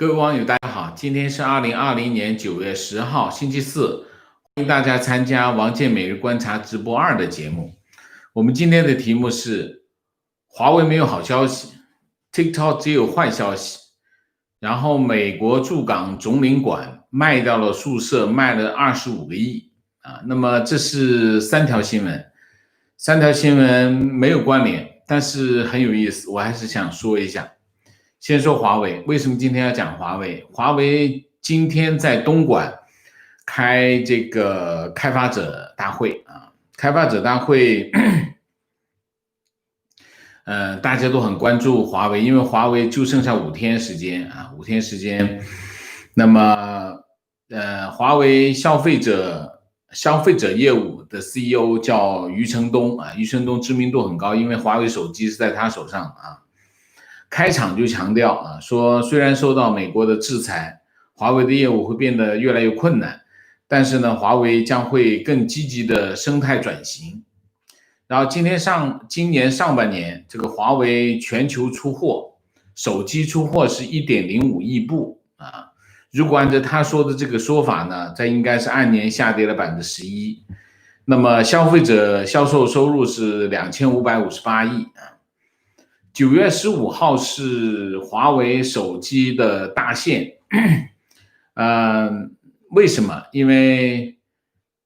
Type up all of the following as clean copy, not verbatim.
各位网友，大家好，今天是2020年9月10号，星期四，欢迎大家参加王健每日观察直播2的节目。我们今天的题目是：华为没有好消息 ，TikTok 只有坏消息。然后，美国驻港总领馆卖掉了宿舍，卖了25个亿啊。那么这是3条新闻，3条新闻没有关联，但是很有意思，我还是想说一下。先说华为，为什么今天要讲华为？华为今天在东莞开这个开发者大会啊，开发者大会，大家都很关注华为，因为华为就剩下5天时间啊，5天时间。那么，华为消费者业务的 CEO 叫余承东啊，余承东知名度很高，因为华为手机是在他手上啊。开场就强调啊，说虽然受到美国的制裁，华为的业务会变得越来越困难，但是呢，华为将会更积极的生态转型。然后今年上半年，这个华为全球出货手机出货是1.05亿部啊。如果按照他说的这个说法呢，这应该是按年下跌了11%。那么消费者销售收入是2558亿啊。9月15号是华为手机的大限，为什么？因为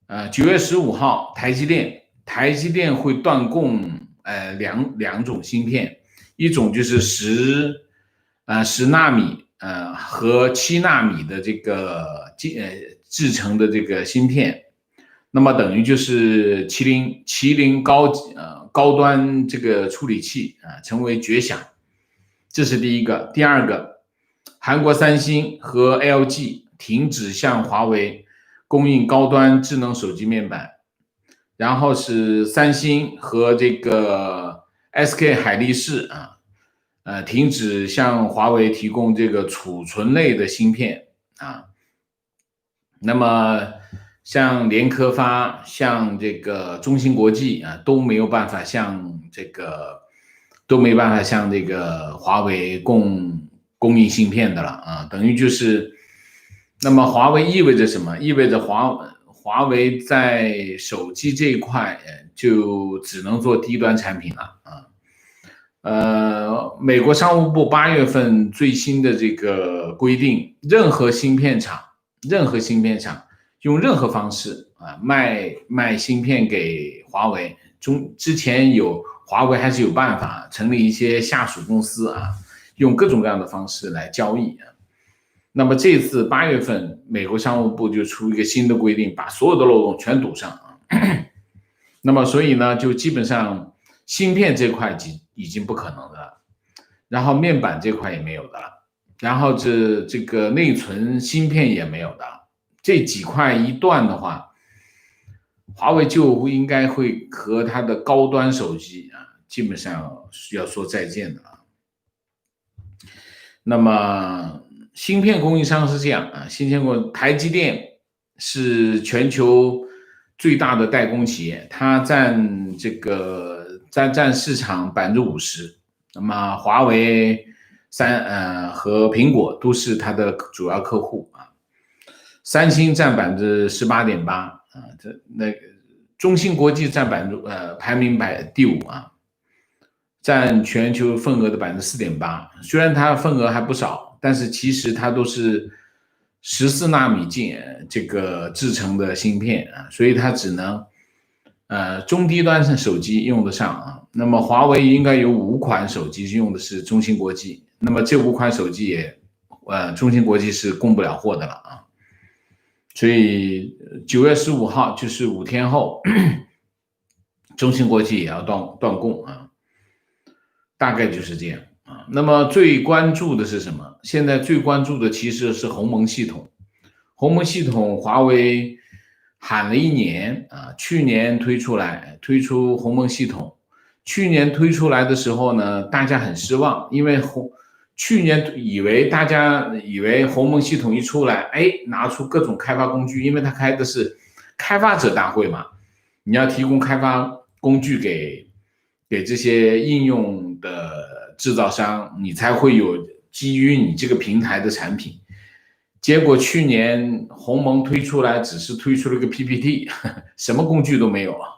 9月15号台积电会断供两种芯片，一种就是10纳米和7纳米的这个制成的这个芯片，那么等于就是麒麟高端这个处理器啊，成为绝响，这是第一个。第二个，韩国三星和 LG 停止向华为供应高端智能手机面板，然后是三星和这个 SK 海力士停止向华为提供这个储存类的芯片啊。那么像联科发、像这个中芯国际啊，都没有办法向这个华为供应芯片的了啊，等于就是，那么华为意味着什么？意味着华为在手机这一块就只能做低端产品了啊。美国商务部8月份最新的这个规定，任何芯片厂用任何方式啊卖芯片给华为，之前华为还是有办法成立一些下属公司啊，用各种各样的方式来交易啊。那么这次8月份，美国商务部就出一个新的规定，把所有的漏洞全堵上啊。那么所以呢，就基本上芯片这块已经不可能的了，然后面板这块也没有的了，然后这个内存芯片也没有的了。这几块一断的话，华为就应该会和它的高端手机基本上要说再见的了。那么芯片供应商是这样台积电是全球最大的代工企业，它占市场50%，那么华为和苹果都是它的主要客户啊。三星占18.8%啊，中芯国际占排名第5啊，占全球份额的4.8%。虽然它份额还不少，但是其实它都是14纳米这个制成的芯片啊，所以它只能中低端手机用得上啊。那么华为应该有5款手机用的是中芯国际，那么这5款手机也中芯国际是供不了货的了啊。所以9月15号就是5天后，中芯国际也要断供啊，大概就是这样啊。那么最关注的是什么？现在最关注的其实是鸿蒙系统。鸿蒙系统华为喊了1年啊，去年推出鸿蒙系统。去年推出来的时候呢，大家很失望，因为去年大家以为鸿蒙系统一出来，拿出各种开发工具，因为它开的是开发者大会嘛，你要提供开发工具给这些应用的制造商，你才会有基于你这个平台的产品。结果去年鸿蒙推出来，只是推出了个 PPT， 什么工具都没有啊。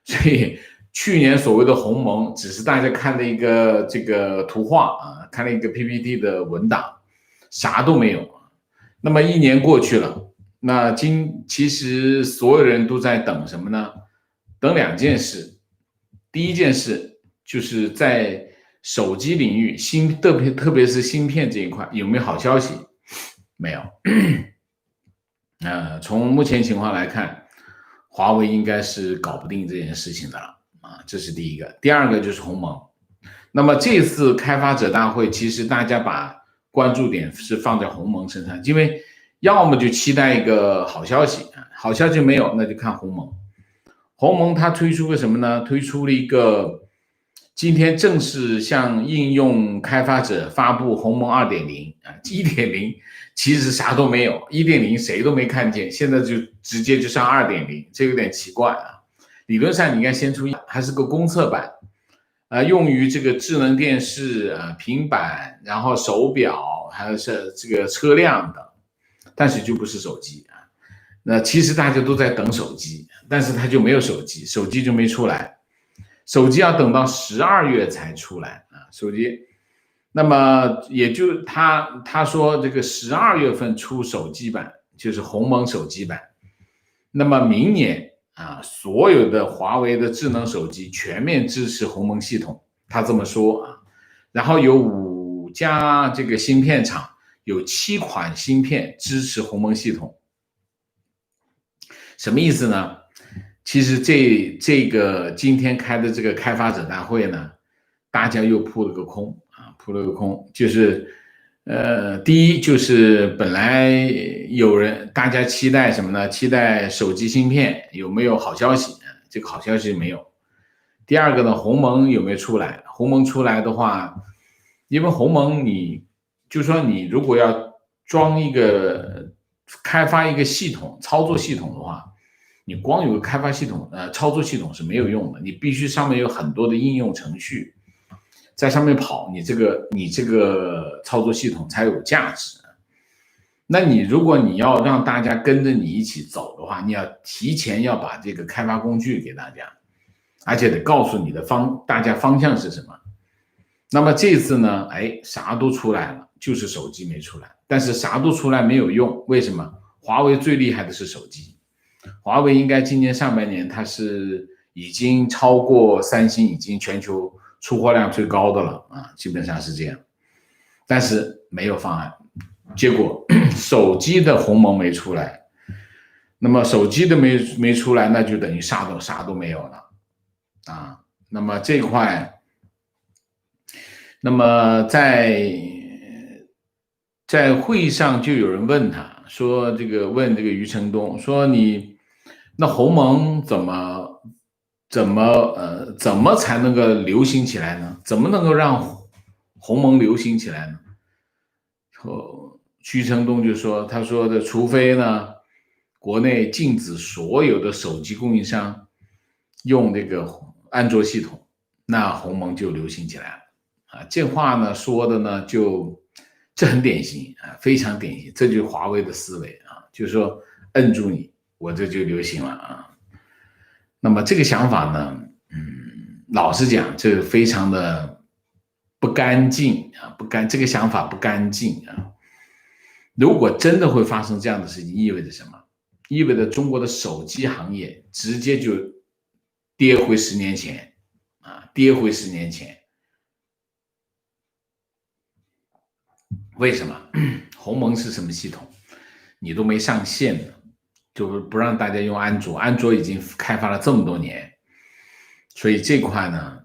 所以去年所谓的鸿蒙，只是大家看了一个这个图画啊，看了一个 PPT 的文档，啥都没有。那么1年过去了，那其实所有人都在等什么呢？等2件事。第一件事就是在手机领域，特别是芯片这一块，有没有好消息？没有。从目前情况来看，华为应该是搞不定这件事情的了啊，这是第一个。第二个就是鸿蒙。那么这次开发者大会，其实大家把关注点是放在鸿蒙身上，因为要么就期待一个好消息，好消息没有，那就看鸿蒙。鸿蒙它推出个什么呢？推出了一个今天正式向应用开发者发布鸿蒙 2.0 啊 ,1.0 其实啥都没有 ,1.0 谁都没看见，现在就直接就上 2.0 这有点奇怪啊。理论上你应该先出还是个公测版用于这个智能电视平板，然后手表还有是这个车辆的，但是就不是手机啊。那其实大家都在等手机，但是它就没有手机，手机就没出来，手机要等到12月才出来啊，手机。那么也就他说这个12月份出手机版，就是鸿蒙手机版。那么明年所有的华为的智能手机全面支持鸿蒙系统，他这么说啊。然后有5家这个芯片厂，有7款芯片支持鸿蒙系统。什么意思呢？其实这个今天开的这个开发者大会呢，大家又扑了个空，就是第一就是本来大家期待什么呢？期待手机芯片有没有好消息？这个好消息没有。第二个呢，鸿蒙有没有出来？鸿蒙出来的话，因为鸿蒙就是说你如果要开发一个系统操作系统的话，你光有个开发系统操作系统是没有用的，你必须上面有很多的应用程序在上面跑，你这个操作系统才有价值。那如果你要让大家跟着你一起走的话，你要提前要把这个开发工具给大家，而且得告诉你的大家方向是什么。那么这次呢，啥都出来了，就是手机没出来。但是啥都出来没有用，为什么？华为最厉害的是手机，华为应该今年上半年它是已经超过三星，已经全球出货量最高的了啊，基本上是这样。但是没有方案，结果手机的鸿蒙没出来，那么手机的没出来，那就等于啥都没有了啊。那么这块。那么在会议上就有人问他说，问这个余承东说那鸿蒙怎么才能够流行起来呢？怎么能够让鸿蒙流行起来呢？余承东就说，他说的除非呢国内禁止所有的手机供应商用这个安卓系统，那鸿蒙就流行起来了。这话呢说的呢这很典型非常典型，这就是华为的思维就是说摁住你，我这就流行了那么这个想法呢，老实讲，这非常的不干净这个想法不干净如果真的会发生这样的事情，意味着什么？意味着中国的手机行业直接就跌回10年前跌回10年前。为什么？鸿蒙是什么系统？你都没上线呢，就不让大家用安卓，安卓已经开发了这么多年，所以这块呢，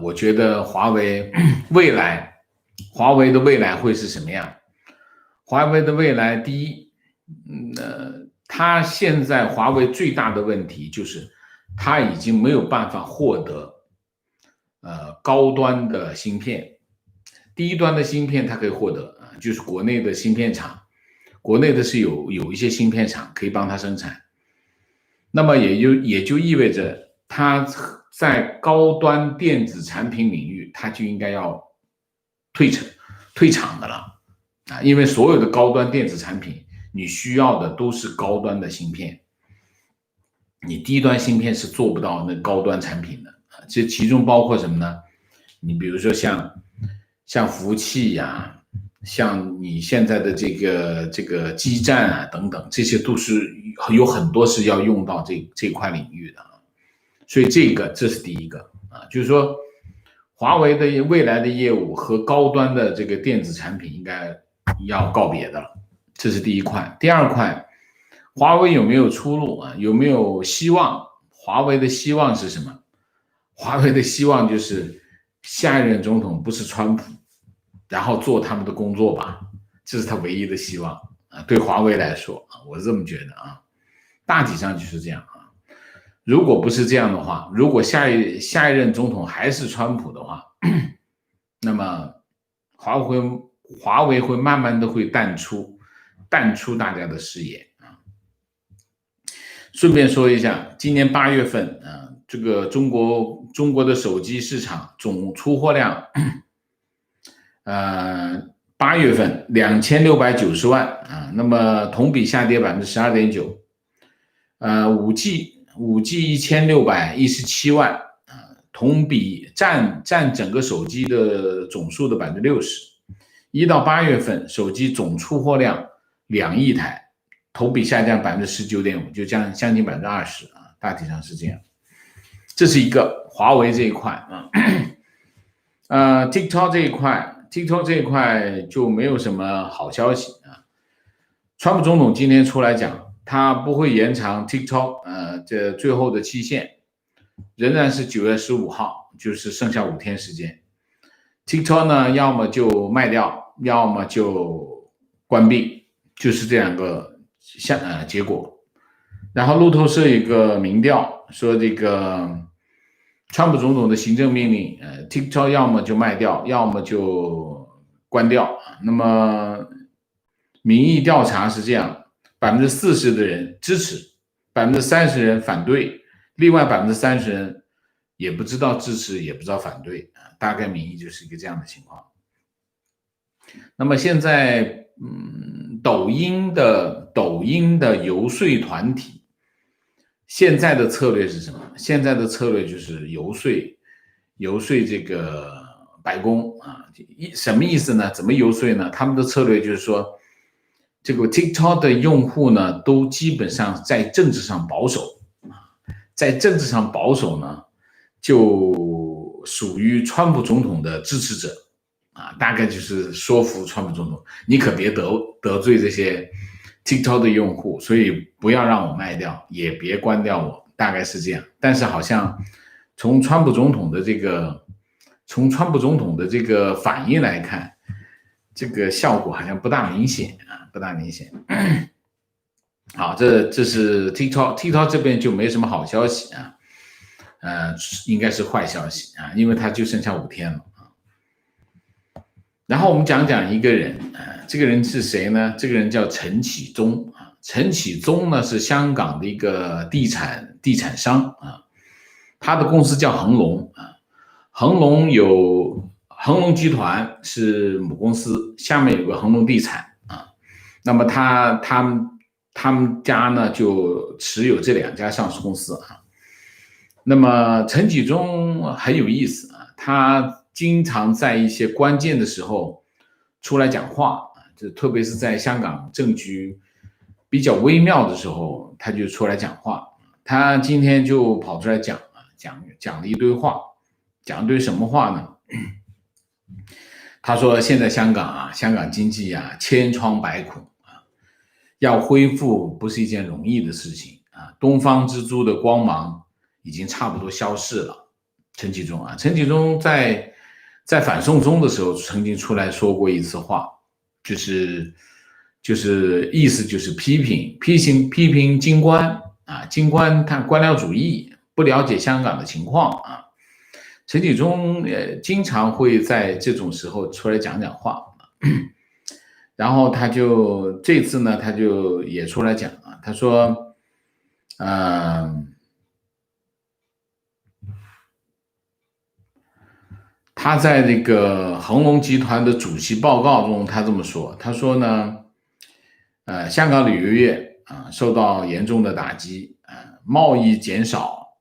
我觉得华为的未来会是什么样？华为的未来，第一，它现在华为最大的问题就是它已经没有办法获得高端的芯片。低端的芯片它可以获得就是国内的芯片厂，国内的是有一些芯片厂可以帮它生产。那么也就意味着它在高端电子产品领域，它就应该要退场的了啊，因为所有的高端电子产品，你需要的都是高端的芯片，你低端芯片是做不到那高端产品的啊。这其中包括什么呢？你比如说像服务器呀、像你现在的这个基站啊等等，这些都是有很多是要用到这块领域的啊。所以这是第一个啊，就是说华为的未来的业务和高端的这个电子产品应该要告别的了，这是第一块。第二块，华为有没有出路啊？有没有希望？华为的希望是什么？华为的希望就是下一任总统不是川普，然后做他们的工作吧，这是他唯一的希望啊。对华为来说啊，我是这么觉得啊，大体上就是这样啊。如果不是这样的话，如果下一任总统还是川普的话，那么华为会慢慢的会淡出大家的视野啊。顺便说一下，今年8月份啊，这个中国的手机市场总出货量8月份2690万啊，那么同比下跌12.9%。5G 1617万啊，同比占整个手机的总数的60%。1到8月份，手机总出货量2亿台，同比下降19.5%，就将近20%啊，大体上是这样。这是一个华为这一块啊。TikTok 这一块就没有什么好消息啊。川普总统今天出来讲，他不会延长 TikTok 这最后的期限，仍然是9月15号，就是剩下5天时间。TikTok 呢，要么就卖掉，要么就关闭，就是这两个结果。然后路透社有一个民调说，这个川普总统的行政命令，TikTok 要么就卖掉，要么就关掉。那么民意调查是这样，40%的人支持，30%人反对，另外30%人也不知道支持，也不知道反对啊，大概民意就是一个这样的情况。那么现在，抖音的游说团体，现在的策略是什么？现在的策略就是游说这个白宫啊，什么意思呢？怎么游说呢？他们的策略就是说，这个 TikTok 的用户呢，都基本上在政治上保守啊，在政治上保守呢，就属于川普总统的支持者啊，大概就是说服川普总统，你可别得罪这些 TikTok 的用户，所以不要让我卖掉，也别关掉我，大概是这样。但是好像从川普总统的这个反应来看，这个效果好像不大明显啊，不大明显。好，这是 TikTok 这边就没什么好消息啊，应该是坏消息啊，因为它就剩下5天了啊。然后我们讲讲一个人啊，这个人是谁呢？这个人叫陈启宗啊。陈启宗呢是香港的一个地产商啊，他的公司叫恒隆啊，恒隆集团是母公司，下面有个恒隆地产啊。那么他们家呢就持有这2家上市公司啊。那么陈启宗很有意思啊，他经常在一些关键的时候出来讲话啊，就特别是在香港政局比较微妙的时候，他就出来讲话。他今天就跑出来讲了一堆话，讲一堆什么话呢？他说现在香港经济啊千疮百孔啊，要恢复不是一件容易的事情啊，东方之珠的光芒已经差不多消逝了。陈启宗在反送中的时候曾经出来说过一次话，就是意思就是批评京官啊，京官他官僚主义，不了解香港的情况啊。陈启宗经常会在这种时候出来讲话，然后这次呢，他就也出来讲啊，他说，他在这个恒隆集团的主席报告中，他这么说，他说呢，香港旅游业受到严重的打击，贸易减少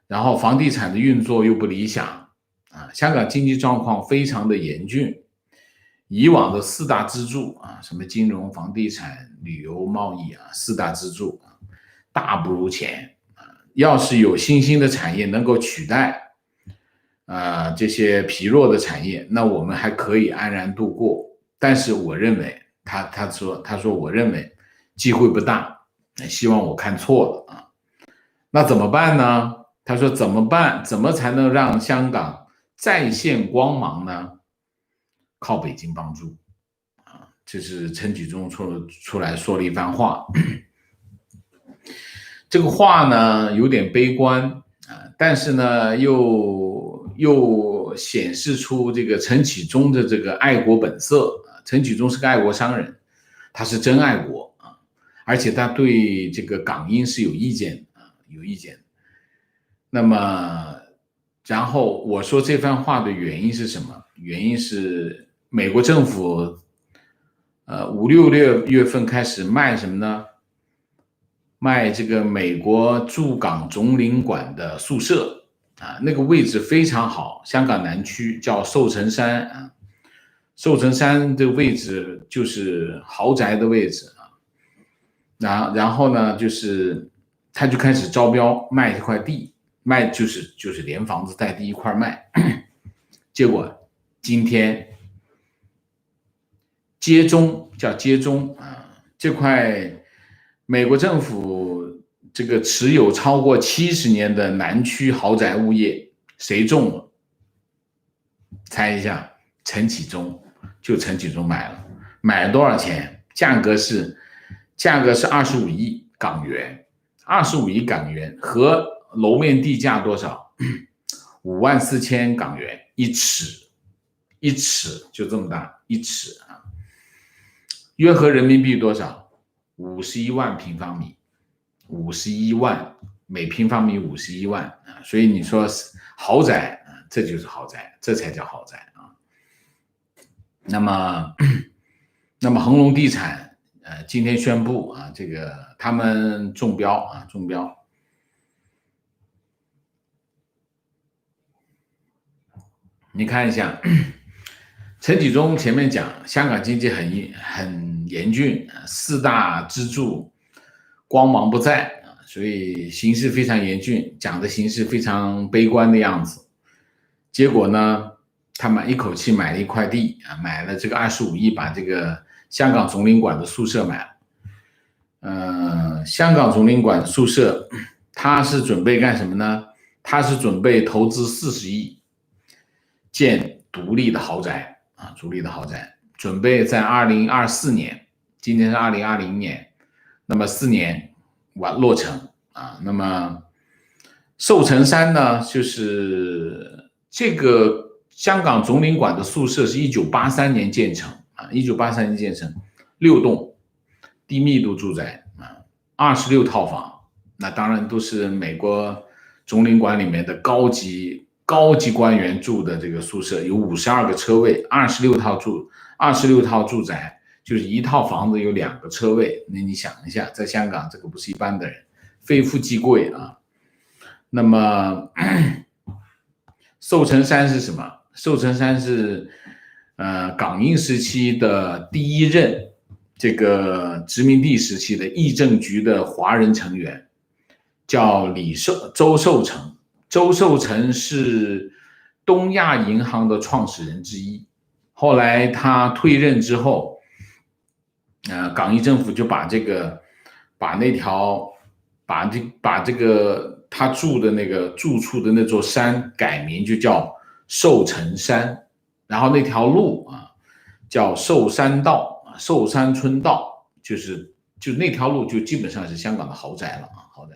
然后房地产的运作又不理想香港经济状况非常的严峻，以往的四大支柱什么金融、房地产、旅游、贸易四大支柱大不如前要是有新兴的产业能够取代这些疲弱的产业，那我们还可以安然度过。但是我认为，他说我认为机会不大，希望我看错了那怎么办呢？他说怎么办？怎么才能让香港再现光芒呢？靠北京帮助这是陈启宗出来说了一番话。这个话呢有点悲观但是呢又显示出这个陈启宗的这个爱国本色陈启宗是个爱国商人，他是真爱国而且他对这个港英是有意见有意见。那么然后我说这番话的原因是什么？原因是美国政府5、6月份开始卖什么呢？卖这个美国驻港总领馆的宿舍那个位置非常好，香港南区叫寿城山寿城山的位置就是豪宅的位置然后呢就是他就开始招标卖这块地，卖就是连房子带地一块卖结果今天接中这块美国政府这个持有超过70年的南区豪宅物业谁中了？猜一下，陈启宗，就陈启宗买了多少钱？价格是25亿港元，25亿港元和楼面地价多少？54000港元一尺就这么大一尺约合人民币多少？51万平方米，51万每平方米51万所以你说豪宅这就是豪宅，这才叫豪宅那么恒隆地产今天宣布这个他们中标你看一下陈启宗前面讲香港经济很严峻四大支柱光芒不在所以形势非常严峻，讲的形势非常悲观的样子。结果呢他们一口气买了一块地买了这个25亿，把这个香港总领馆的宿舍买了香港总领馆宿舍他是准备干什么呢？他是准备投资40亿建独立的豪宅准备在2024年，今年是2020年，那么4年落成那么寿城山呢，就是这个香港总领馆的宿舍是1983年建成1983年建成，6栋低密度住宅26套房，那当然都是美国总领馆里面的高级官员住的这个宿舍，有52个车位，26套住宅就是一套房子有2个车位，那你想一下，在香港这个不是一般的人，非富即贵那么寿城山是什么？寿城山是港英时期的第一任这个殖民地时期的议政局的华人成员，叫周寿成。周寿成是东亚银行的创始人之一，后来他退任之后港英政府就把这个他住的那个住处的那座山改名就叫寿城山，然后那条路叫寿山道寿山村道，就那条路就基本上是香港的豪宅了豪宅。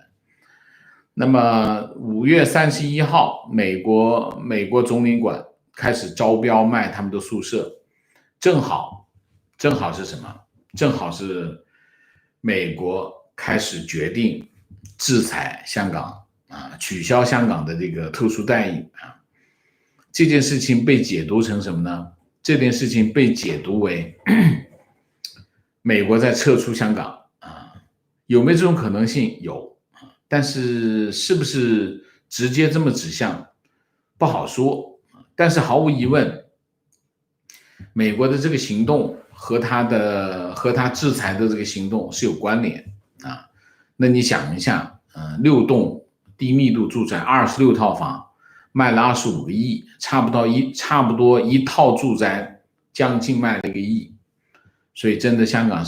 那么5月31号美国总领馆开始招标卖他们的宿舍，正好是什么？正好是美国开始决定制裁香港取消香港的这个特殊待遇这件事情被解读成什么呢？这件事情被解读为美国在撤出香港啊，有没有这种可能性？有，但是是不是直接这么指向不好说。但是毫无疑问，美国的这个行动和他制裁的这个行动是有关联啊。那你想一下，6栋低密度住宅，26套房，卖了25个亿，差不多一套住宅将近卖了1个亿。所以真的香港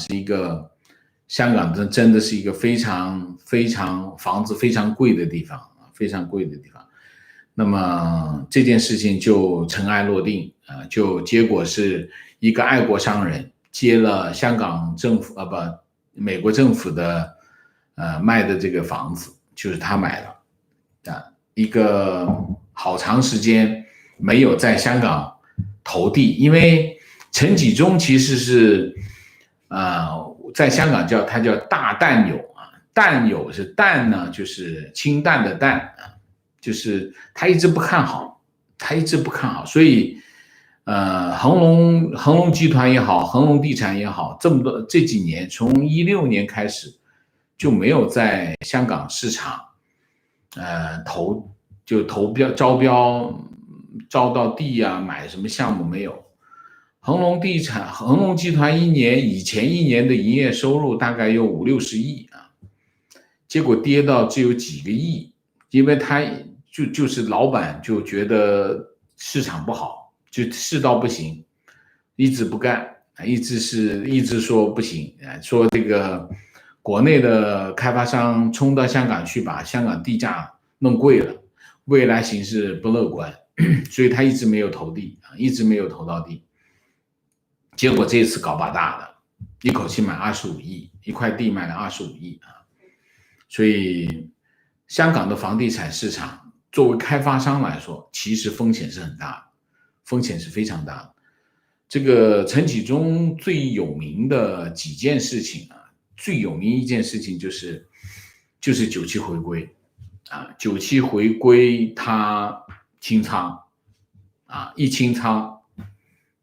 真的是一个非常房子非常贵的地方，非常贵的地方。那么这件事情就尘埃落定就结果是一个爱国商人接了香港政府美国政府的卖的这个房子，就是他买了一个好长时间没有在香港投地，因为陈纪中其实是在香港他叫大淡友淡友是淡呢，就是清淡的淡就是他一直不看好，所以恒隆集团也好，恒隆地产也好，这几年从16年开始就没有在香港市场招标招到地买什么项目没有。恒隆集团以前一年的营业收入大概有50-60亿结果跌到只有几个亿，因为他就是老板就觉得市场不好，就世道不行，一直不干，一直说不行，说这个国内的开发商冲到香港去，把香港地价弄贵了，未来形势不乐观，所以他一直没有投地，一直没有投到地。结果这次搞把大的，一口气买25亿，一块地卖了25亿所以香港的房地产市场作为开发商来说，其实风险是很大的，风险是非常大的。这个陈纪中最有名的几件事情最有名一件事情就是97回归97回归他清仓一清仓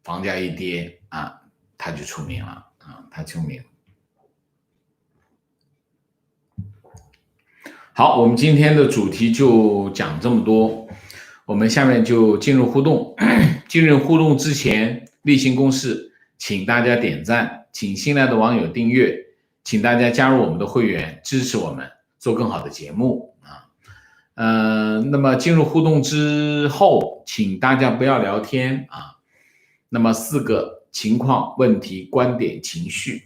房价一跌他就出名了他出名。好，我们今天的主题就讲这么多，我们下面就进入互动。进入互动之前，例行公事，请大家点赞，请新来的网友订阅，请大家加入我们的会员，支持我们做更好的节目那么进入互动之后，请大家不要聊天那么4个情况、问题、观点、情绪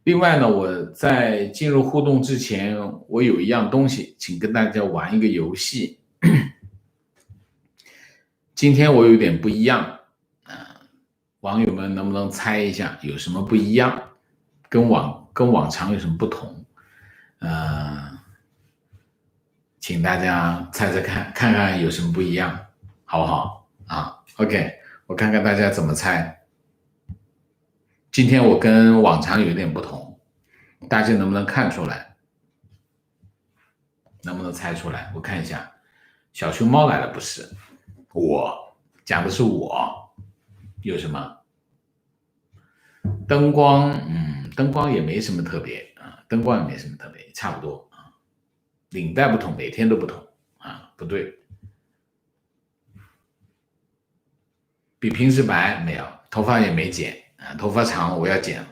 另外呢，我在进入互动之前，我有一样东西，请跟大家玩一个游戏。今天我有点不一样网友们能不能猜一下有什么不一样，跟往常有什么不同请大家猜猜看看有什么不一样，好不好OK， 我看看大家怎么猜。今天我跟往常有点不同，大家能不能看出来？能不能猜出来？我看一下，小熊猫来了不是？我讲的是我，有什么？灯光，灯光也没什么特别灯光也没什么特别，差不多领带不同，每天都不同不对。比平时白没有，头发也没剪头发长我要剪了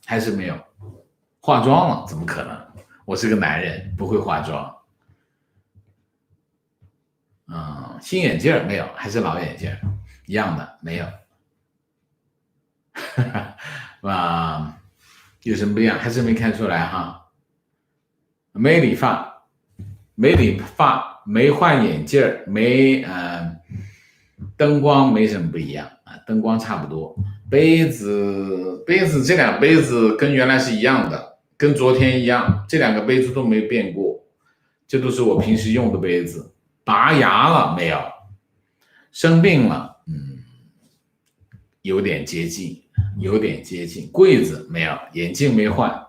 还是没有。化妆了怎么可能？我是个男人，不会化妆。新眼镜没有，还是老眼镜一样的没有。有什么不一样？还是没看出来没理发，没换眼镜，灯光没什么不一样灯光差不多。杯子这两杯子跟原来是一样的，跟昨天一样，这2个杯子都没变过，这都是我平时用的杯子。拔牙了没有？生病了有点接近。柜子没有，眼镜没换，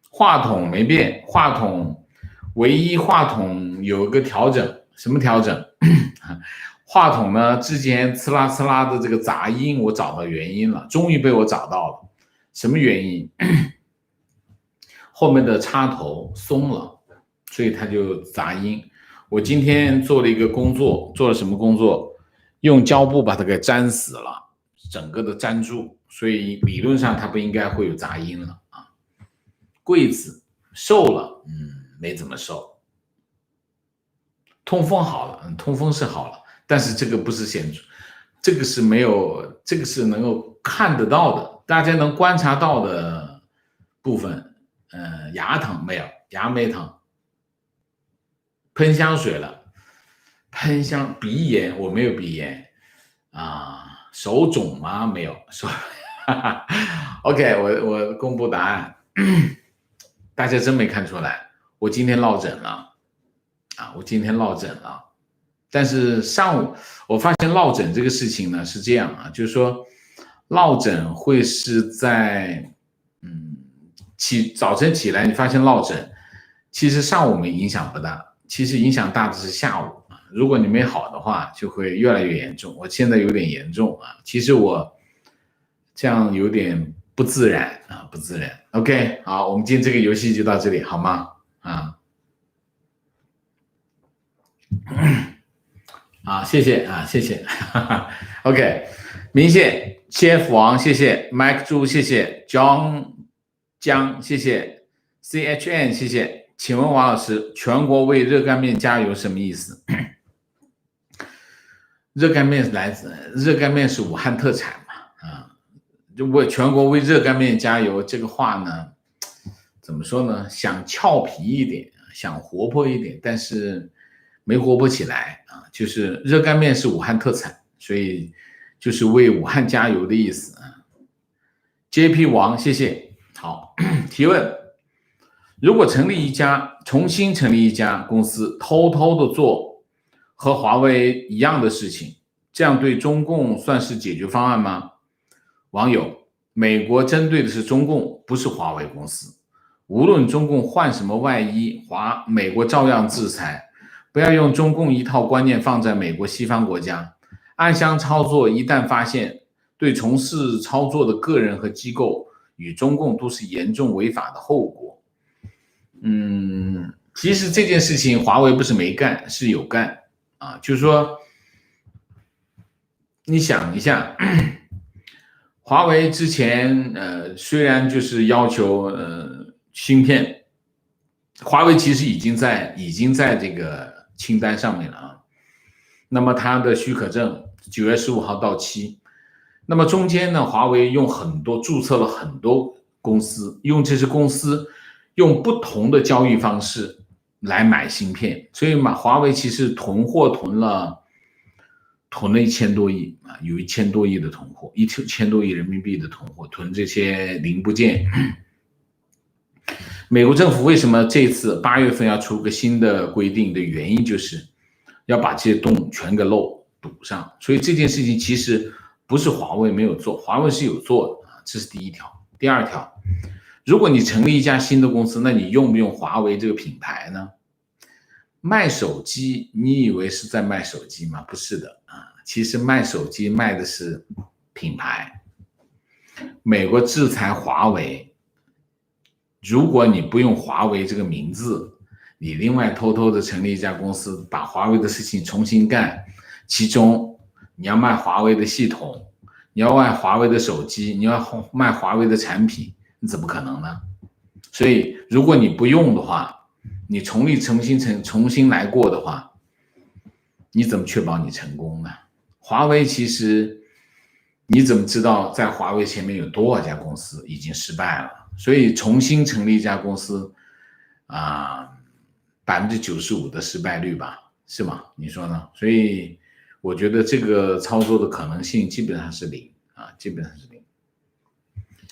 话筒没变，唯一话筒有个调整，什么调整？话筒呢之前呲啦呲啦的这个杂音，我找到原因了，终于被我找到了。什么原因？后面的插头松了，所以它就杂音。我今天做了一个工作，做了什么工作？用胶布把它给粘死了，整个的粘住，所以理论上它不应该会有杂音了啊。柜子瘦了，没怎么瘦。通风好了，通风是好了，但是这个不是显著，这个是没有，这个是能够看得到的，大家能观察到的部分。牙疼没有？牙没疼。喷香水了，鼻炎我没有鼻炎啊，手肿吗？没有，OK， 我公布答案，大家真没看出来，我今天落枕了啊，我今天落枕了。但是上午我发现落枕这个事情呢是这样啊，就是说落枕会是在早晨起来你发现落枕，其实上午没影响不大，其实影响大的是下午啊。如果你没好的话，就会越来越严重。我现在有点严重啊，其实我这样有点不自然啊，不自然。OK， 好，我们今天这个游戏就到这里，好吗？啊。啊，谢谢啊，谢谢。OK， 明谢 Chef 王，谢谢 Mike 猪，谢谢 John 江，谢谢 CHN， 谢谢。请问王老师，全国为热干面加油什么意思？热干面是武汉特产嘛？啊，就为全国为热干面加油这个话呢，怎么说呢？想俏皮一点，想活泼一点，但是没活泼起来啊。就是热干面是武汉特产，所以就是为武汉加油的意思啊。JP 王，谢谢。好，提问：如果重新成立一家公司，偷偷的做和华为一样的事情，这样对中共算是解决方案吗？网友：美国针对的是中共，不是华为公司。无论中共换什么外衣，美国照样制裁。不要用中共一套观念放在美国西方国家，暗箱操作一旦发现，对从事操作的个人和机构与中共都是严重违法的后果。其实这件事情华为不是没干，是有干啊。就是说，你想一下，华为之前虽然就是要求芯片，华为其实已经在这个清单上面了啊。那么它的许可证9月15号到期，那么中间呢，华为注册了很多公司，用这些公司用不同的交易方式来买芯片，所以华为其实囤货囤了1000多亿啊，有1000多亿的囤货，1000多亿人民币的囤货，囤这些零部件。美国政府为什么这次8月份要出个新的规定的原因，就是要把这些洞全给堵上。所以这件事情其实不是华为没有做，华为是有做的啊，这是第一条。第二条，如果你成立一家新的公司，那你用不用华为这个品牌呢？卖手机，你以为是在卖手机吗？不是的啊，其实卖手机卖的是品牌。美国制裁华为，如果你不用华为这个名字，你另外偷偷的成立一家公司，把华为的事情重新干，其中你要卖华为的系统，你要卖华为的手机，你要卖华为的产品，你怎么可能呢？所以如果你不用的话，你重新来过的话，你怎么确保你成功呢？华为其实你怎么知道在华为前面有多少家公司已经失败了？所以重新成立一家公司，95%的失败率吧，是吗？你说呢？所以我觉得这个操作的可能性基本上是零啊，基本上是零。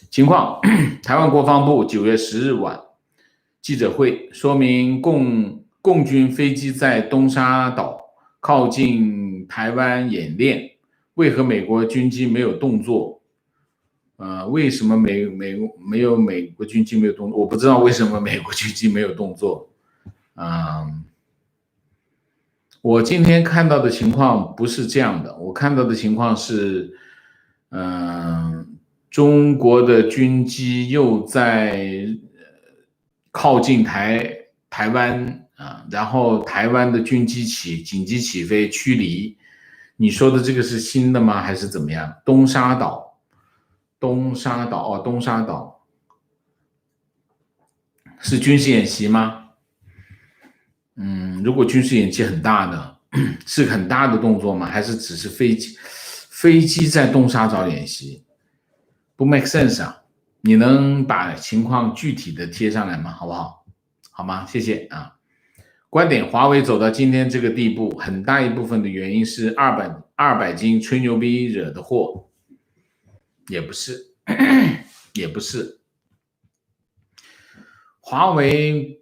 情况，台湾国防部9月10日晚记者会说明共军飞机在东沙岛靠近台湾演练，为何美国军机没有动作？为什么没有美国军机没有动作？我不知道为什么美国军机没有动作。我今天看到的情况不是这样的，我看到的情况是，中国的军机又在靠近台湾啊，然后台湾的军机紧急起飞驱离。你说的这个是新的吗？还是怎么样？东沙岛是军事演习吗？如果军事演习很大的，是很大的动作吗？还是只是飞机在东沙岛演习？不 make sense 啊！你能把情况具体的贴上来吗？好不好？好吗？谢谢啊。观点：华为走到今天这个地步，很大一部分的原因是200斤吹牛逼惹的祸，也不是，也不是。华为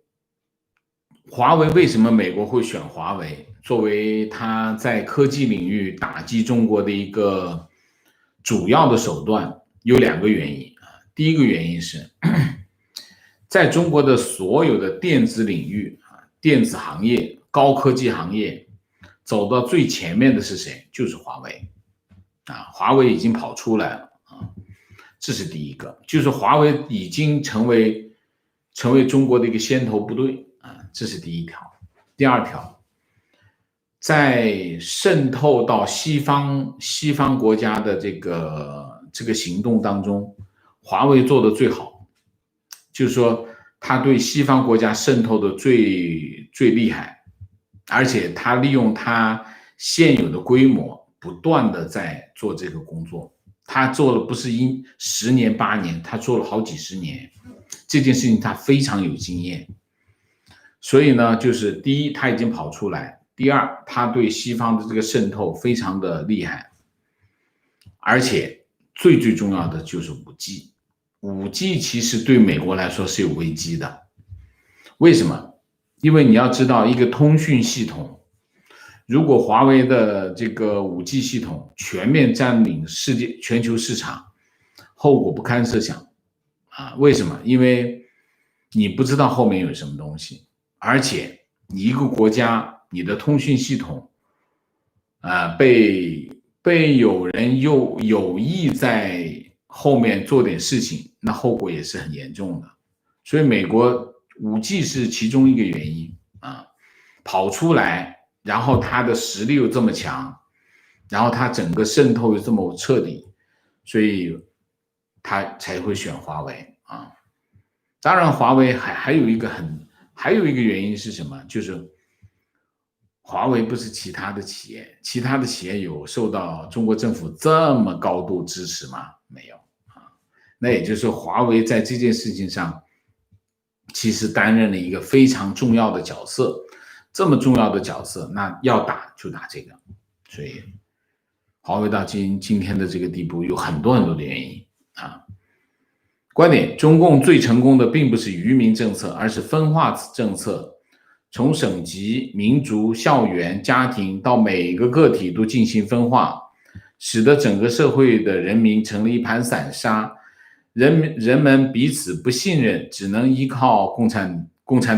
为什么美国会选华为作为它在科技领域打击中国的一个主要的手段？有2个原因啊。第一个原因是，在中国的所有的电子领域啊，电子行业、高科技行业走到最前面的是谁？就是华为啊。华为已经跑出来了啊，这是第一个，就是华为已经成为中国的一个先头部队啊，这是第一条。第二条，在渗透到西方国家的这个行动当中，华为做的最好，就是说他对西方国家渗透的最厉害，而且他利用他现有的规模，不断的在做这个工作。他做了不是10年8年，他做了好几十年，这件事情他非常有经验。所以呢，就是第一，他已经跑出来；第二，他对西方的这个渗透非常的厉害，而且最重要的就是5G 其实对美国来说是有危机的。为什么？因为你要知道，一个通讯系统，如果华为的这个5G 系统全面占领全球市场，后果不堪设想啊！为什么？因为你不知道后面有什么东西，而且你一个国家，你的通讯系统被有人又有意在后面做点事情，那后果也是很严重的。所以美国5G 是其中一个原因啊，跑出来，然后它的实力又这么强，然后它整个渗透又这么彻底，所以他才会选华为啊。当然，华为还有一个原因是什么？就是华为不是其他的企业有受到中国政府这么高度支持吗？没有啊。那也就是说，华为在这件事情上其实担任了一个非常重要的角色。这么重要的角色，那要打就打这个。所以华为到今天的这个地步有很多的原因啊。观点：中共最成功的并不是愚民政策，而是分化政策，从省级、民族、校园、家庭到每个个体都进行分化，使得整个社会的人民成了一盘散沙，人们彼此不信任，只能依靠共产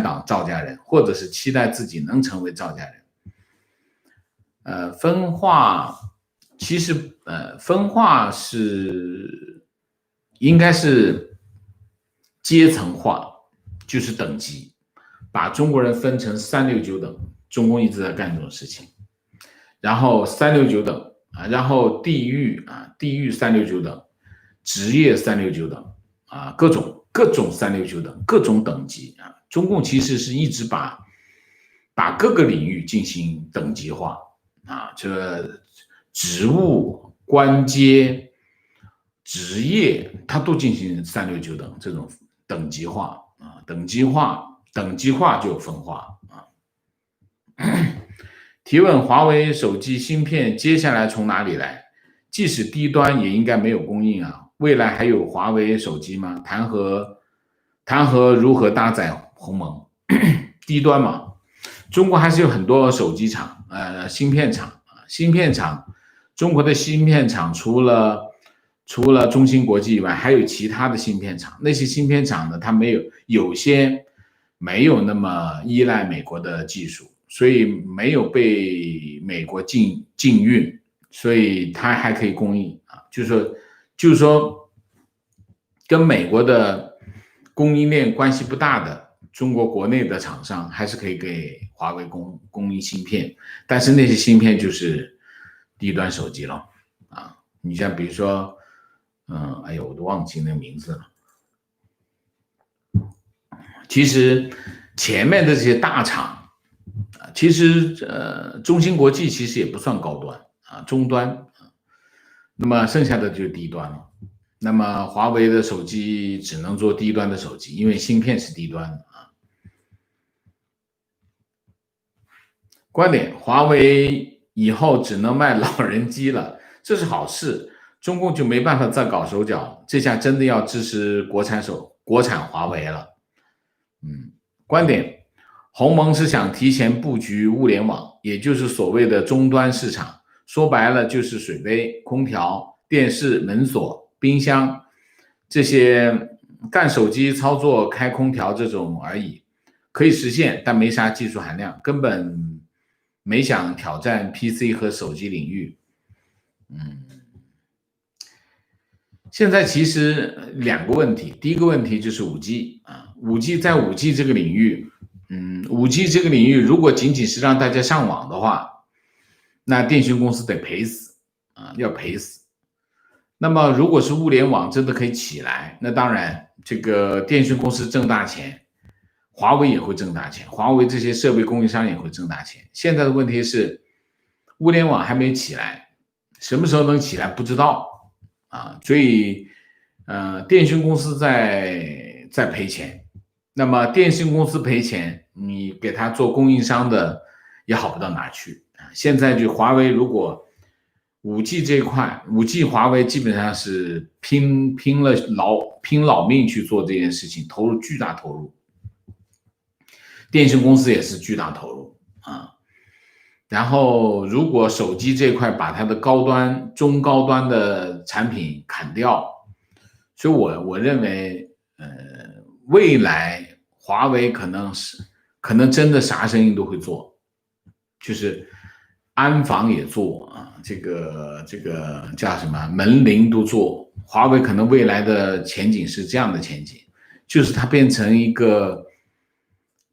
党赵家人，或者是期待自己能成为赵家人。分化其实分化是应该是阶层化，就是等级，把中国人分成3、6、9等，中共一直在干这种事情。然后3、6、9等啊，然后地域3、6、9等，职业3、6、9等啊，各种3、6、9等，各种等级啊。中共其实是一直把各个领域进行等级化啊，这职务、官阶、职业，它都进行3、6、9等这种等级化啊，等级化就有分化啊。提问：华为手机芯片接下来从哪里来？即使低端也应该没有供应啊，未来还有华为手机吗？谈何如何搭载鸿蒙？低端嘛，中国还是有很多手机厂，芯片厂，中国的芯片厂除了中芯国际以外，还有其他的芯片厂。那些芯片厂呢，它有些没有那么依赖美国的技术，所以没有被美国禁运，所以它还可以供应啊，就是说跟美国的供应链关系不大的中国国内的厂商还是可以给华为供应芯片，但是那些芯片就是低端手机了啊，你像比如说，哎呦，我都忘记那个名字了。其实前面的这些大厂，其实中芯国际其实也不算高端啊，中端，那么剩下的就是低端了。那么华为的手机只能做低端的手机，因为芯片是低端的啊。观点：华为以后只能卖老人机了，这是好事，中共就没办法再搞手脚，这下真的要支持国产华为了。观点：鸿蒙是想提前布局物联网，也就是所谓的终端市场，说白了就是水杯、空调、电视、门锁、冰箱这些干手机操作、开空调这种而已，可以实现，但没啥技术含量，根本没想挑战 PC 和手机领域。现在其实两个问题，第一个问题就是 5G 啊，5G 在 5G 这个领域，5G 这个领域如果仅仅是让大家上网的话，那电信公司得赔死啊，要赔死。那么如果是物联网真的可以起来，那当然这个电信公司挣大钱，华为也会挣大钱，华为这些设备供应商也会挣大钱。现在的问题是物联网还没起来，什么时候能起来不知道啊，所以电信公司在赔钱，那么电信公司赔钱，你给他做供应商的也好不到哪去。现在就华为如果5G 这一块，5G 华为基本上是拼老命去做这件事情，投入巨大投入，电信公司也是巨大投入啊。然后如果手机这块把它的高端、中高端的产品砍掉，所以我认为，未来华为可能真的啥生意都会做，就是安防也做啊，这个叫什么门铃都做。华为可能未来的前景是这样的前景，就是它变成一个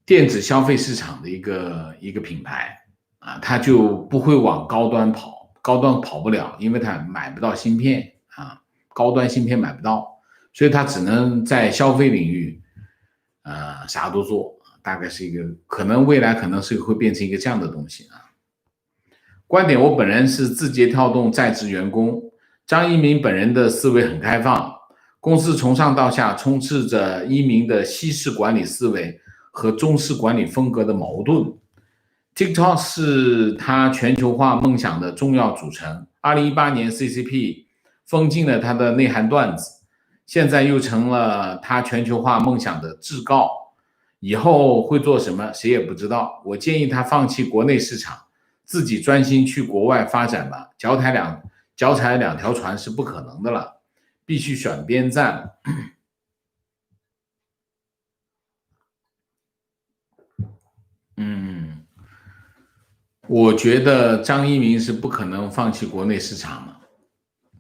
电子消费市场的一个品牌啊，它就不会往高端跑，高端跑不了，因为它买不到芯片啊，高端芯片买不到。所以它只能在消费领域，啥都做，大概是一个可能未来可能是会变成一个这样的东西啊。观点：我本人是字节跳动在职员工，张一鸣本人的思维很开放，公司从上到下充斥着一鸣的西式管理思维和中式管理风格的矛盾。TikTok 是他全球化梦想的重要组成。2018年 CCP 封禁了他的内涵段子，现在又成了他全球化梦想的至告，以后会做什么谁也不知道。我建议他放弃国内市场，自己专心去国外发展吧。脚踩两条船是不可能的了，必须选边站。我觉得张一鸣是不可能放弃国内市场的，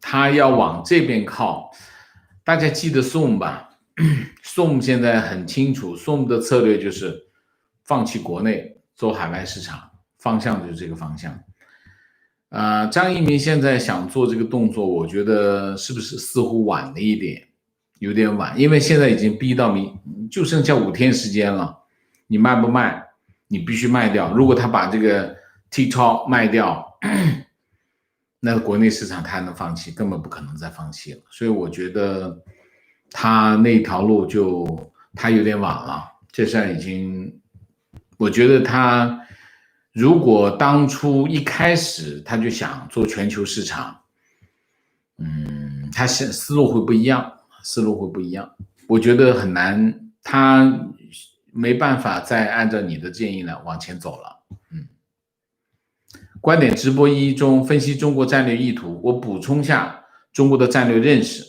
他要往这边靠。大家记得 Zoom 吧？Zoom 现在很清楚 ，Zoom 的策略就是放弃国内，走海外市场，方向就是这个方向。张一鸣现在想做这个动作，我觉得是不是似乎晚了一点，有点晚，因为现在已经逼到就剩下5天时间了，你卖不卖？你必须卖掉。如果他把这个 TikTok 卖掉，那国内市场他还能放弃？根本不可能再放弃了。所以我觉得他那条路他有点晚了，这事儿已经，我觉得他如果当初一开始他就想做全球市场，他思路会不一样，我觉得很难，他没办法再按照你的建议来往前走了。观点直播1中分析中国战略意图，我补充下中国的战略认识。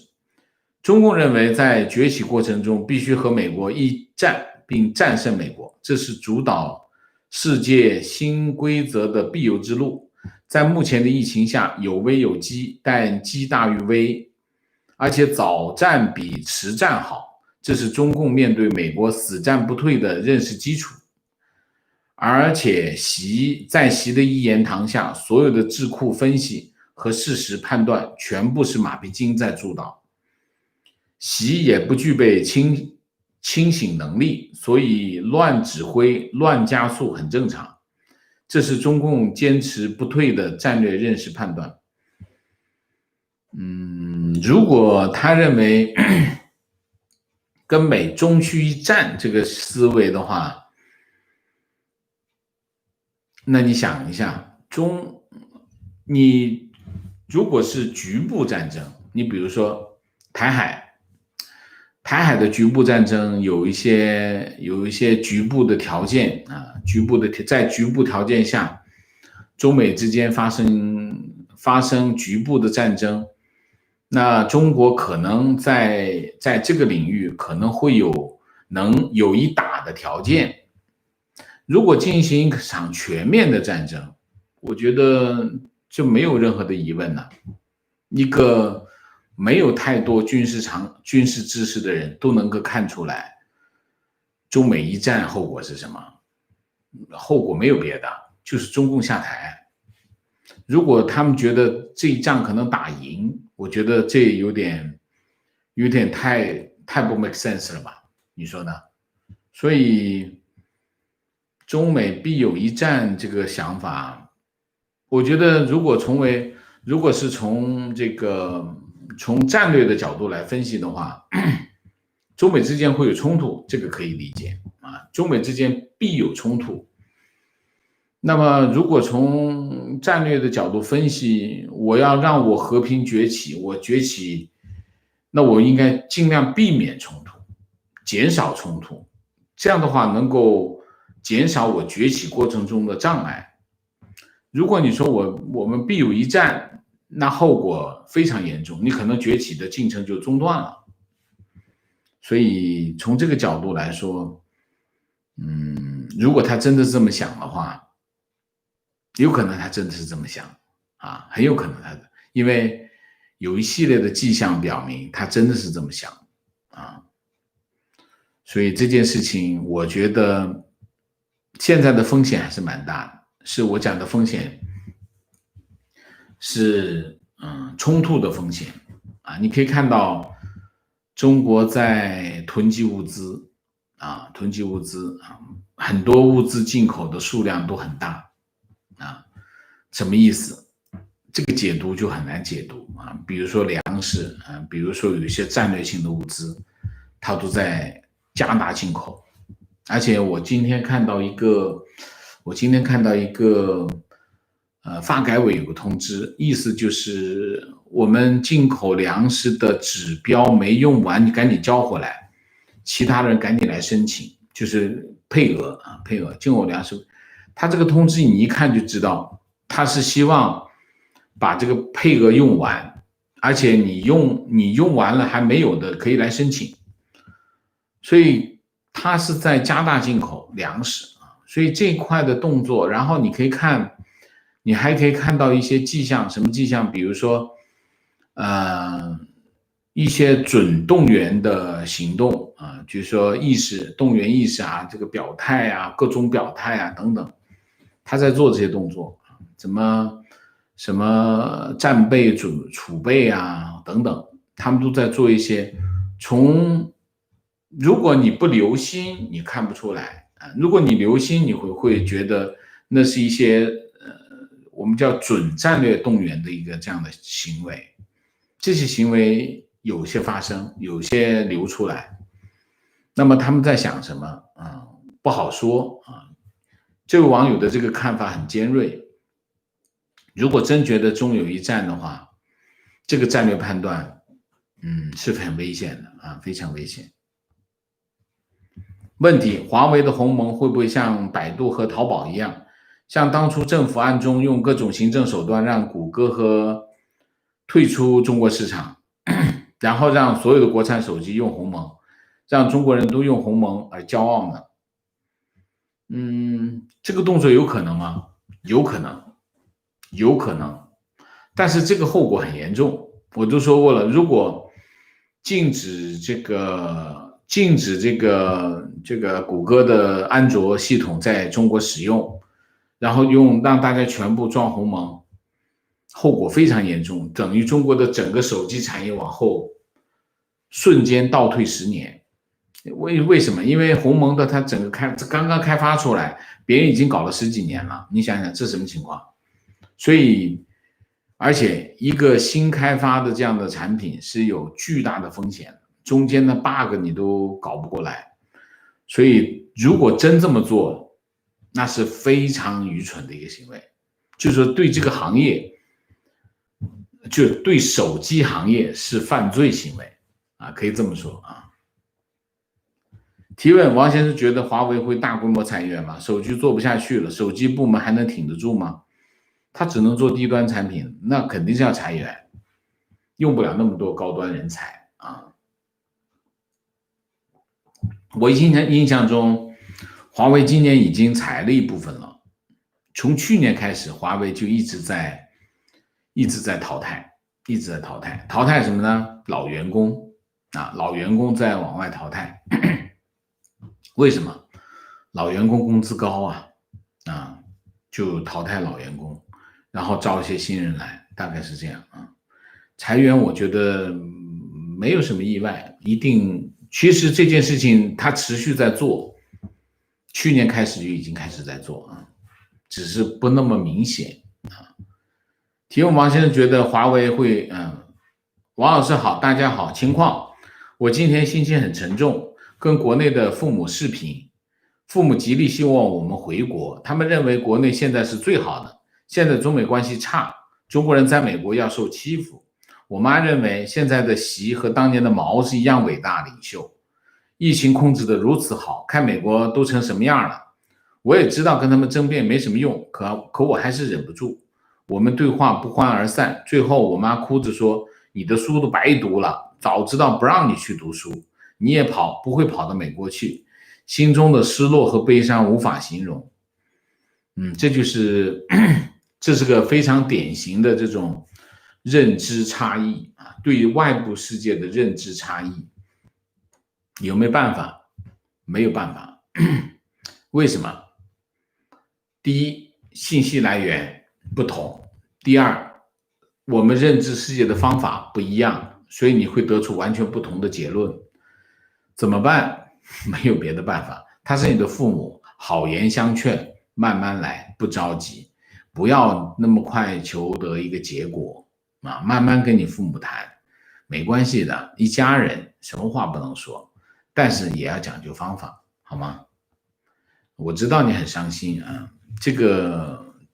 中共认为在崛起过程中必须和美国一战并战胜美国，这是主导世界新规则的必由之路。在目前的疫情下，有危有机，但机大于危，而且早战比迟战好，这是中共面对美国死战不退的认识基础。而且在习的一言堂下，所有的智库分析和事实判断全部是马屁精在主导，习也不具备清醒能力，所以乱指挥、乱加速很正常。这是中共坚持不退的战略认识判断。如果他认为跟美中区一战这个思维的话，那你想一下，你如果是局部战争，你比如说台海的局部战争有一些局部的条件啊，在局部条件下，中美之间发生局部的战争，那中国可能在这个领域可能会有一打的条件。如果进行一场全面的战争，我觉得就没有任何的疑问了。一个没有太多军事知识的人都能够看出来，中美一战后果是什么？后果没有别的，就是中共下台。如果他们觉得这一仗可能打赢，我觉得这有点太不 make sense 了吧？你说呢？所以中美必有一战这个想法，我觉得如果是从战略的角度来分析的话，中美之间会有冲突，这个可以理解啊，中美之间必有冲突。那么如果从战略的角度分析，我要让我和平崛起，那我应该尽量避免冲突，减少冲突，这样的话能够减少我崛起过程中的障碍。如果你说我们必有一战，那后果非常严重，你可能崛起的进程就中断了。所以从这个角度来说，如果他真的这么想的话，有可能他真的是这么想啊，很有可能因为有一系列的迹象表明他真的是这么想啊。所以这件事情，我觉得现在的风险还是蛮大的。是我讲的风险是冲突的风险啊。你可以看到中国在囤积物资啊，很多物资进口的数量都很大啊。什么意思？这个解读就很难解读啊。比如说粮食啊，比如说有一些战略性的物资，它都在加大进口。而且我今天看到一个发改委有个通知，意思就是我们进口粮食的指标没用完，你赶紧交回来，其他人赶紧来申请，就是配额进口粮食。他这个通知你一看就知道，他是希望把这个配额用完，而且你用完了还没有的可以来申请，所以他是在加大进口粮食啊。所以这一块的动作，然后你还可以看到一些迹象，什么迹象？比如说，一些准动员的行动啊，就是说动员意识啊，这个表态啊，各种表态啊等等，他在做这些动作，什么战备储备啊等等，他们都在做一些。如果你不留心，你看不出来啊；如果你留心，你会觉得那是一些我们叫准战略动员的一个这样的行为。这些行为有些发生，有些流出来，那么他们在想什么不好说啊。这位网友的这个看法很尖锐，如果真觉得中有一战的话，这个战略判断是很危险的啊，非常危险。问题：华为的鸿蒙会不会像百度和淘宝一样，像当初政府暗中用各种行政手段让谷歌退出中国市场，然后让所有的国产手机用鸿蒙，让中国人都用鸿蒙而骄傲呢？这个动作有可能吗？有可能，有可能，但是这个后果很严重。我都说过了，如果禁止这个谷歌的安卓系统在中国使用，然后让大家全部装鸿蒙，后果非常严重，等于中国的整个手机产业往后瞬间倒退10年。为什么？因为鸿蒙的它整个刚刚开发出来，别人已经搞了10几年了，你想想这什么情况？所以，而且一个新开发的这样的产品是有巨大的风险的，中间的 bug 你都搞不过来。所以，如果真这么做，那是非常愚蠢的一个行为，就是说对这个行业，就对手机行业是犯罪行为啊，可以这么说啊。提问：王先生觉得华为会大规模裁员吗？手机做不下去了，手机部门还能挺得住吗？他只能做低端产品，那肯定是要裁员，用不了那么多高端人才啊。我印象中，华为今年已经裁了一部分了。从去年开始，华为就一直在淘汰，一直在淘汰。淘汰什么呢？老员工啊，老员工在往外淘汰。为什么？老员工工资高啊，就淘汰老员工，然后招一些新人来，大概是这样啊。裁员我觉得没有什么意外，其实这件事情它持续在做，去年开始就已经开始在做啊，只是不那么明显啊。提问：王先生觉得华为会王老师好，大家好，情况，我今天心情很沉重，跟国内的父母视频，父母极力希望我们回国，他们认为国内现在是最好的，现在中美关系差，中国人在美国要受欺负。我妈认为现在的习和当年的毛是一样伟大领袖，疫情控制得如此好，看美国都成什么样了。我也知道跟他们争辩没什么用，可我还是忍不住。我们对话不欢而散，最后我妈哭着说：“你的书都白读了，早知道不让你去读书，你也不会跑到美国去。”心中的失落和悲伤无法形容。这是个非常典型的这种认知差异啊，对于外部世界的认知差异。有没有办法？没有办法。为什么？第一，信息来源不同；第二，我们认知世界的方法不一样，所以你会得出完全不同的结论。怎么办？没有别的办法，他是你的父母，好言相劝，慢慢来，不着急，不要那么快求得一个结果啊，慢慢跟你父母谈，没关系的，一家人什么话不能说，但是也要讲究方法，好吗？我知道你很伤心啊，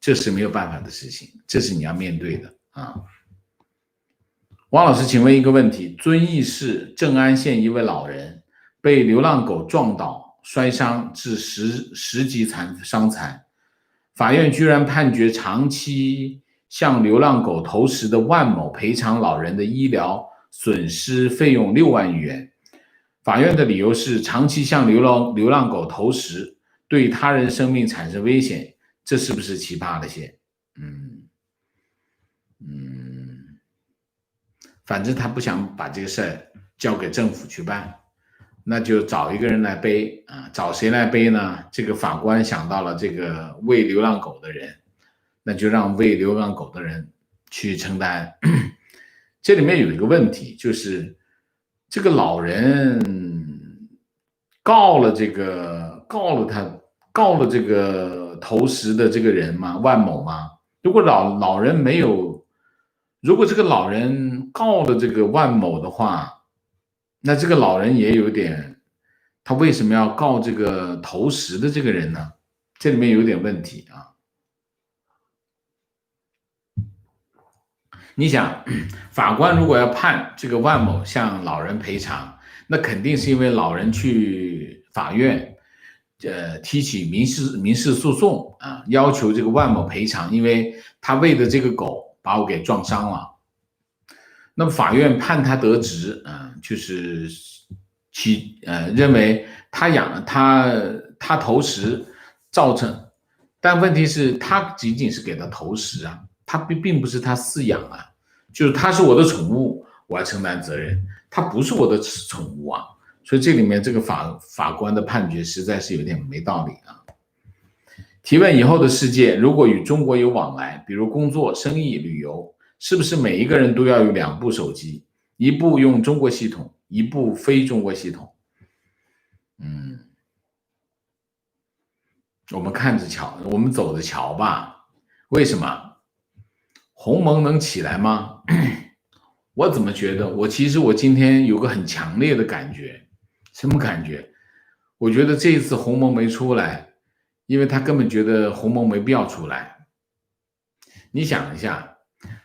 这是没有办法的事情，这是你要面对的啊。王老师，请问一个问题：遵义市正安县一位老人被流浪狗撞倒摔伤致十级伤残，法院居然判决长期向流浪狗投食的万某赔偿老人的医疗损失费用6万余元。法院的理由是长期向流浪狗投食对他人生命产生危险，这是不是奇葩了些？反正他不想把这个事儿交给政府去办，那就找一个人来背啊，找谁来背呢？这个法官想到了这个喂流浪狗的人，那就让喂流浪狗的人去承担。这里面有一个问题，就是这个老人告了这个投食的这个人嘛，万某嘛。如果老人没有，如果这个老人告了这个万某的话，那这个老人也有点，他为什么要告这个投食的这个人呢？这里面有点问题啊。你想，法官如果要判这个万某向老人赔偿，那肯定是因为老人去法院，提起民事诉讼啊，要求这个万某赔偿，因为他喂的这个狗把我给撞伤了。那么法院判他得直就是认为他投食造成，但问题是他仅仅是给他投食啊，他并不是他饲养啊，就是他是我的宠物，我要承担责任，他不是我的宠物啊，所以这里面这个法官的判决实在是有点没道理啊。提问：以后的世界如果与中国有往来，比如工作、生意、旅游，是不是每一个人都要有2部手机，一部用中国系统，一部非中国系统？我们看着瞧，我们走着瞧吧。为什么鸿蒙能起来吗？我怎么觉得？其实我今天有个很强烈的感觉，什么感觉？我觉得这一次鸿蒙没出来，因为他根本觉得鸿蒙没必要出来。你想一下，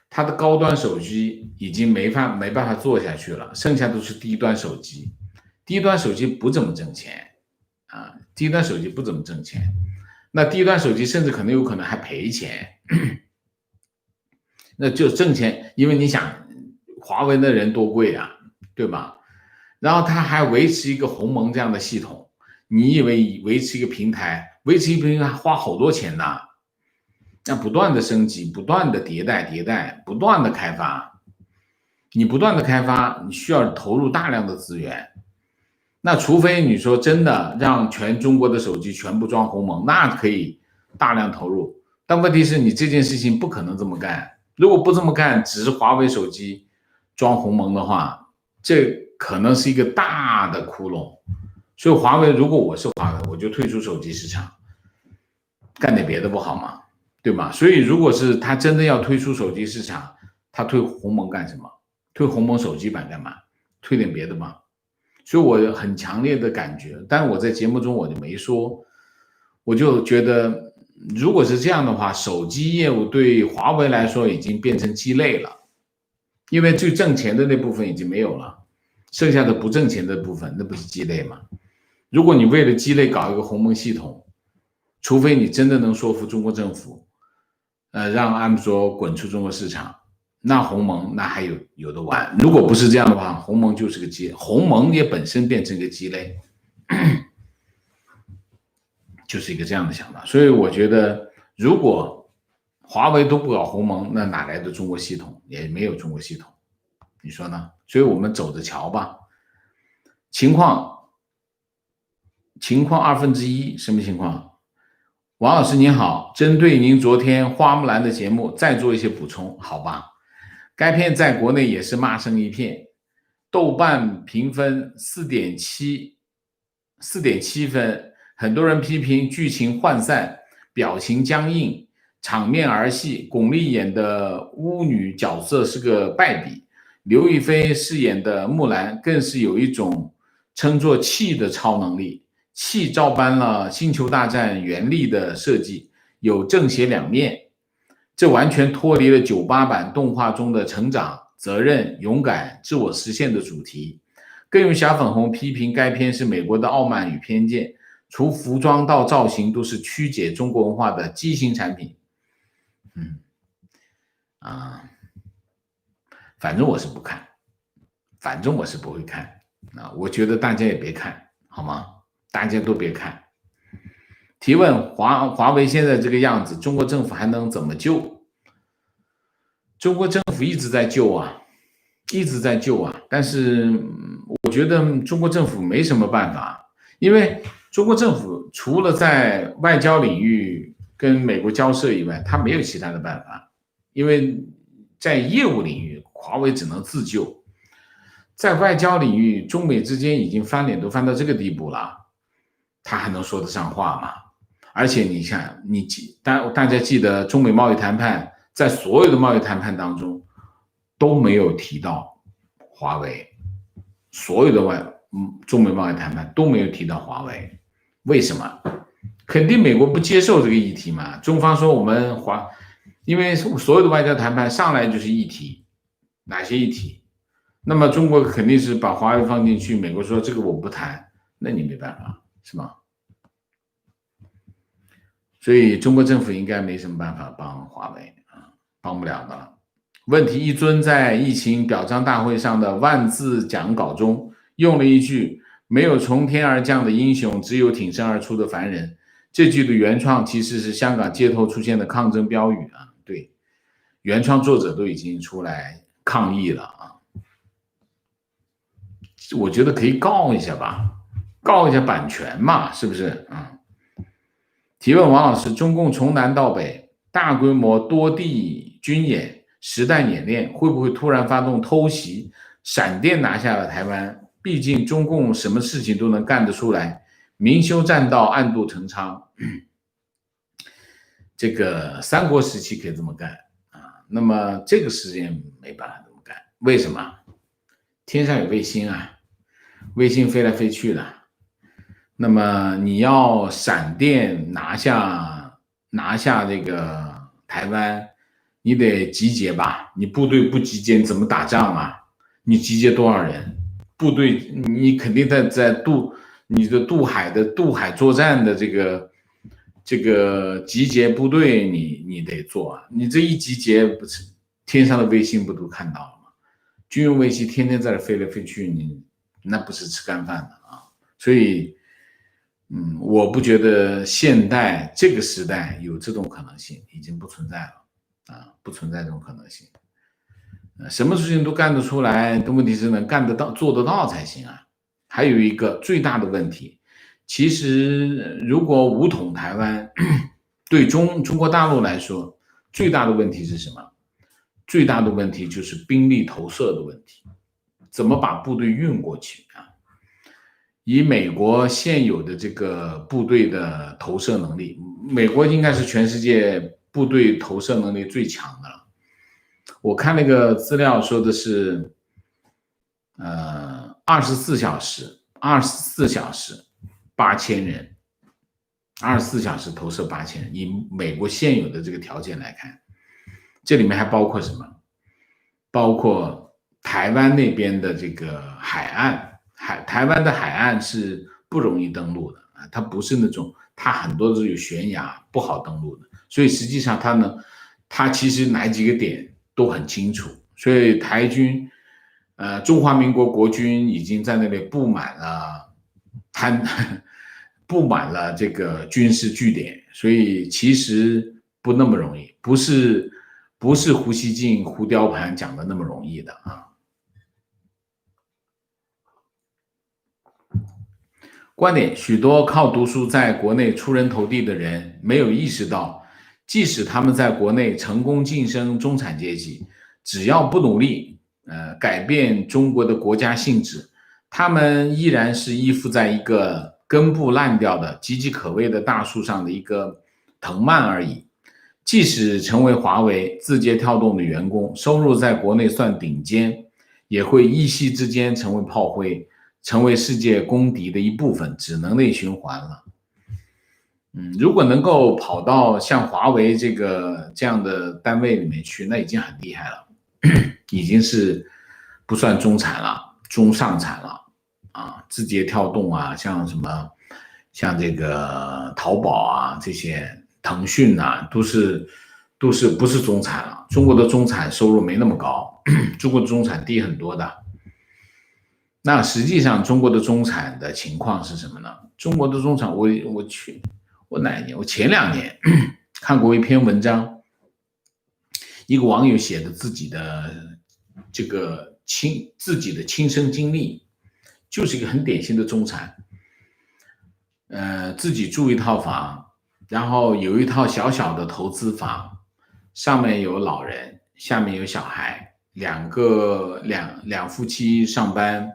他的高端手机已经没办法做下去了，剩下都是低端手机。低端手机不怎么挣钱啊，低端手机不怎么挣钱。那低端手机甚至有可能还赔钱，那就挣钱，因为你想，华为的人多贵啊，对吧？然后他还维持一个鸿蒙这样的系统，你以为维持一个平台，维持一个平台花好多钱呢？那不断的升级，不断的迭代，不断的开发，你不断的开发，你需要投入大量的资源。那除非你说真的让全中国的手机全部装鸿蒙，那可以大量投入，但问题是你这件事情不可能这么干。如果不这么干，只是华为手机装鸿蒙的话，这可能是一个大的窟窿。所以华为，如果我是华为，我就退出手机市场，干点别的不好吗？对吗？所以如果是他真的要退出手机市场，他退鸿蒙干什么？退鸿蒙手机版干嘛？退点别的吗？所以我很强烈的感觉，但我在节目中我就没说，我就觉得如果是这样的话，手机业务对华为来说已经变成鸡肋了，因为最挣钱的那部分已经没有了，剩下的不挣钱的部分那不是鸡肋吗？如果你为了鸡肋搞一个鸿蒙系统，除非你真的能说服中国政府让安卓滚出中国市场，那鸿蒙那还有的玩。如果不是这样的话，鸿蒙就是个鸡，鸿蒙也本身变成一个鸡肋，就是一个这样的想法。所以我觉得，如果华为都不搞鸿蒙，那哪来的中国系统？也没有中国系统，你说呢？所以我们走着瞧吧。情况1/2，什么情况？王老师您好，针对您昨天花木兰的节目再做一些补充，好吧？该片在国内也是骂声一片，豆瓣评分4.7分，很多人批评剧情涣散，表情僵硬，场面儿戏，巩俐演的巫女角色是个败笔，刘亦菲饰演的木兰更是有一种称作气的超能力，气照搬了星球大战原力的设计，有正邪两面，这完全脱离了98版动画中的成长、责任、勇敢、自我实现的主题。更有小粉红批评该片是美国的傲慢与偏见，从服装到造型都是曲解中国文化的畸形产品。反正我是不看，反正我是不会看啊，我觉得大家也别看，好吗？大家都别看。提问：华为现在这个样子，中国政府还能怎么救？中国政府一直在救啊，但是我觉得中国政府没什么办法，因为中国政府除了在外交领域跟美国交涉以外，他没有其他的办法，因为在业务领域，华为只能自救。在外交领域，中美之间已经翻脸都翻到这个地步了，他还能说得上话吗？而且你看，大家记得中美贸易谈判，在所有的贸易谈判当中都没有提到华为，所有的中美贸易谈判都没有提到华为，为什么？肯定美国不接受这个议题嘛。中方说因为所有的外交谈判上来就是议题，哪些议题？那么中国肯定是把华为放进去，美国说这个我不谈，那你没办法，是吗？所以中国政府应该没什么办法帮华为啊，帮不了的了。问题一尊在疫情表彰大会上的万字讲稿中用了一句“没有从天而降的英雄，只有挺身而出的凡人”，这句的原创其实是香港街头出现的抗争标语啊，对，原创作者都已经出来抗议了啊。我觉得可以告一下吧，告一下版权嘛，是不是？提问王老师：中共从南到北大规模多地军演、实弹演练，会不会突然发动偷袭，闪电拿下了台湾？毕竟中共什么事情都能干得出来，明修栈道，暗度陈仓。这个三国时期可以这么干啊，那么这个时间没办法这么干，为什么？天上有卫星啊，卫星飞来飞去的。那么你要闪电拿下这个台湾，你得集结吧？你部队不集结，你怎么打仗啊？你集结多少人？部队你肯定在你的渡海作战的这个集结部队你得做啊！你这一集结，不是天上的卫星不都看到了吗？军用卫星天天在这飞来飞去，你那不是吃干饭的啊！所以。我不觉得现代这个时代有这种可能性，已经不存在了啊，不存在这种可能性。什么事情都干得出来，的问题是能干得到、做得到才行啊。还有一个最大的问题，其实如果武统台湾，对中国大陆来说，最大的问题是什么？最大的问题就是兵力投射的问题，怎么把部队运过去啊？以美国现有的这个部队的投射能力，美国应该是全世界部队投射能力最强的了。我看那个资料说的是，24小时8000人，24小时投射8000人。以美国现有的这个条件来看，这里面还包括什么？包括台湾那边的这个海岸。台湾的海岸是不容易登陆的啊，它不是那种，它很多都有悬崖，不好登陆的。所以实际上它其实哪几个点都很清楚。所以台军，中华民国国军已经在那里布满了这个军事据点，所以其实不那么容易，不是胡锡进、胡雕盘讲的那么容易的啊。观点：许多靠读书在国内出人头地的人没有意识到，即使他们在国内成功晋升中产阶级，只要不努力，改变中国的国家性质，他们依然是依附在一个根部烂掉的、岌岌可危的大树上的一个藤蔓而已。即使成为华为、字节跳动的员工，收入在国内算顶尖，也会一夕之间成为炮灰。成为世界公敌的一部分，只能内循环了。如果能够跑到像华为这样的单位里面去，那已经很厉害了，已经是不算中产了，中上产了啊。字节跳动啊，像这个淘宝啊，这些腾讯啊，都是不是中产了。中国的中产收入没那么高，中国的中产低很多的。那实际上中国的中产的情况是什么呢？中国的中产，我哪一年？我前2年看过一篇文章，一个网友写的自己的亲身经历，就是一个很典型的中产，自己住一套房，然后有一套小小的投资房，上面有老人，下面有小孩，两夫妻上班。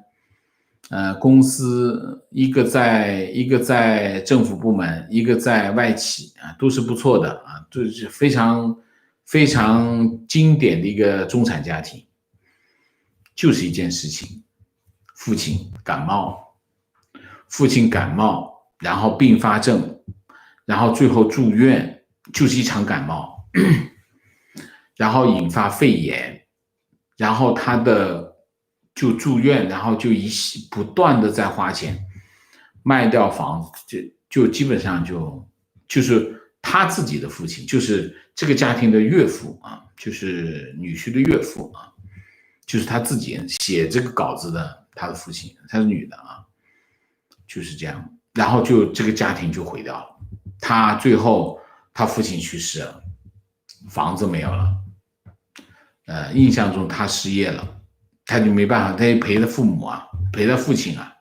公司一个在政府部门，一个在外企啊，都是不错的啊，都是非常非常经典的一个中产家庭。就是一件事情，父亲感冒，然后并发症，然后最后住院，就是一场感冒，然后引发肺炎，然后他就住院，然后就不断的在花钱，卖掉房子，就基本上就是他自己的父亲，就是这个家庭的岳父啊，就是女婿的岳父啊，就是他自己写这个稿子的他的父亲，他是女的啊，就是这样，然后就这个家庭就毁掉了，他最后他父亲去世了，房子没有了，印象中他失业了，他就没办法，他也陪他父母啊，陪他父亲啊，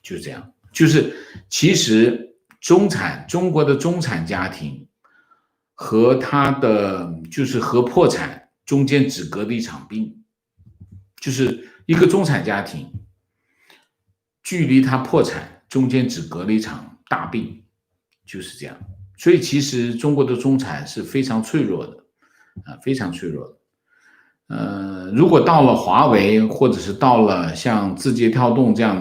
就这样。就是其实中国的中产家庭和他的就是和破产中间只隔了一场病，就是一个中产家庭距离他破产中间只隔了一场大病，就是这样。所以其实中国的中产是非常脆弱的非常脆弱的。如果到了华为，或者是到了像字节跳动这样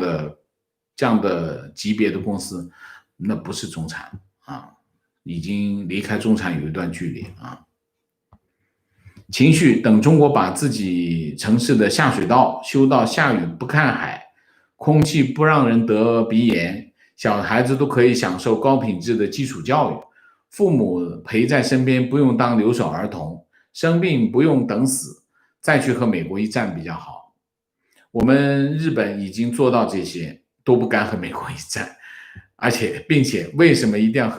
的级别的公司，那不是中产已经离开中产有一段距离情绪，等中国把自己城市的下水道修到下雨不看海，空气不让人得鼻炎，小孩子都可以享受高品质的基础教育，父母陪在身边，不用当留守儿童，生病不用等死，再去和美国一战比较好。我们日本已经做到这些，都不敢和美国一战，并且为什么一定要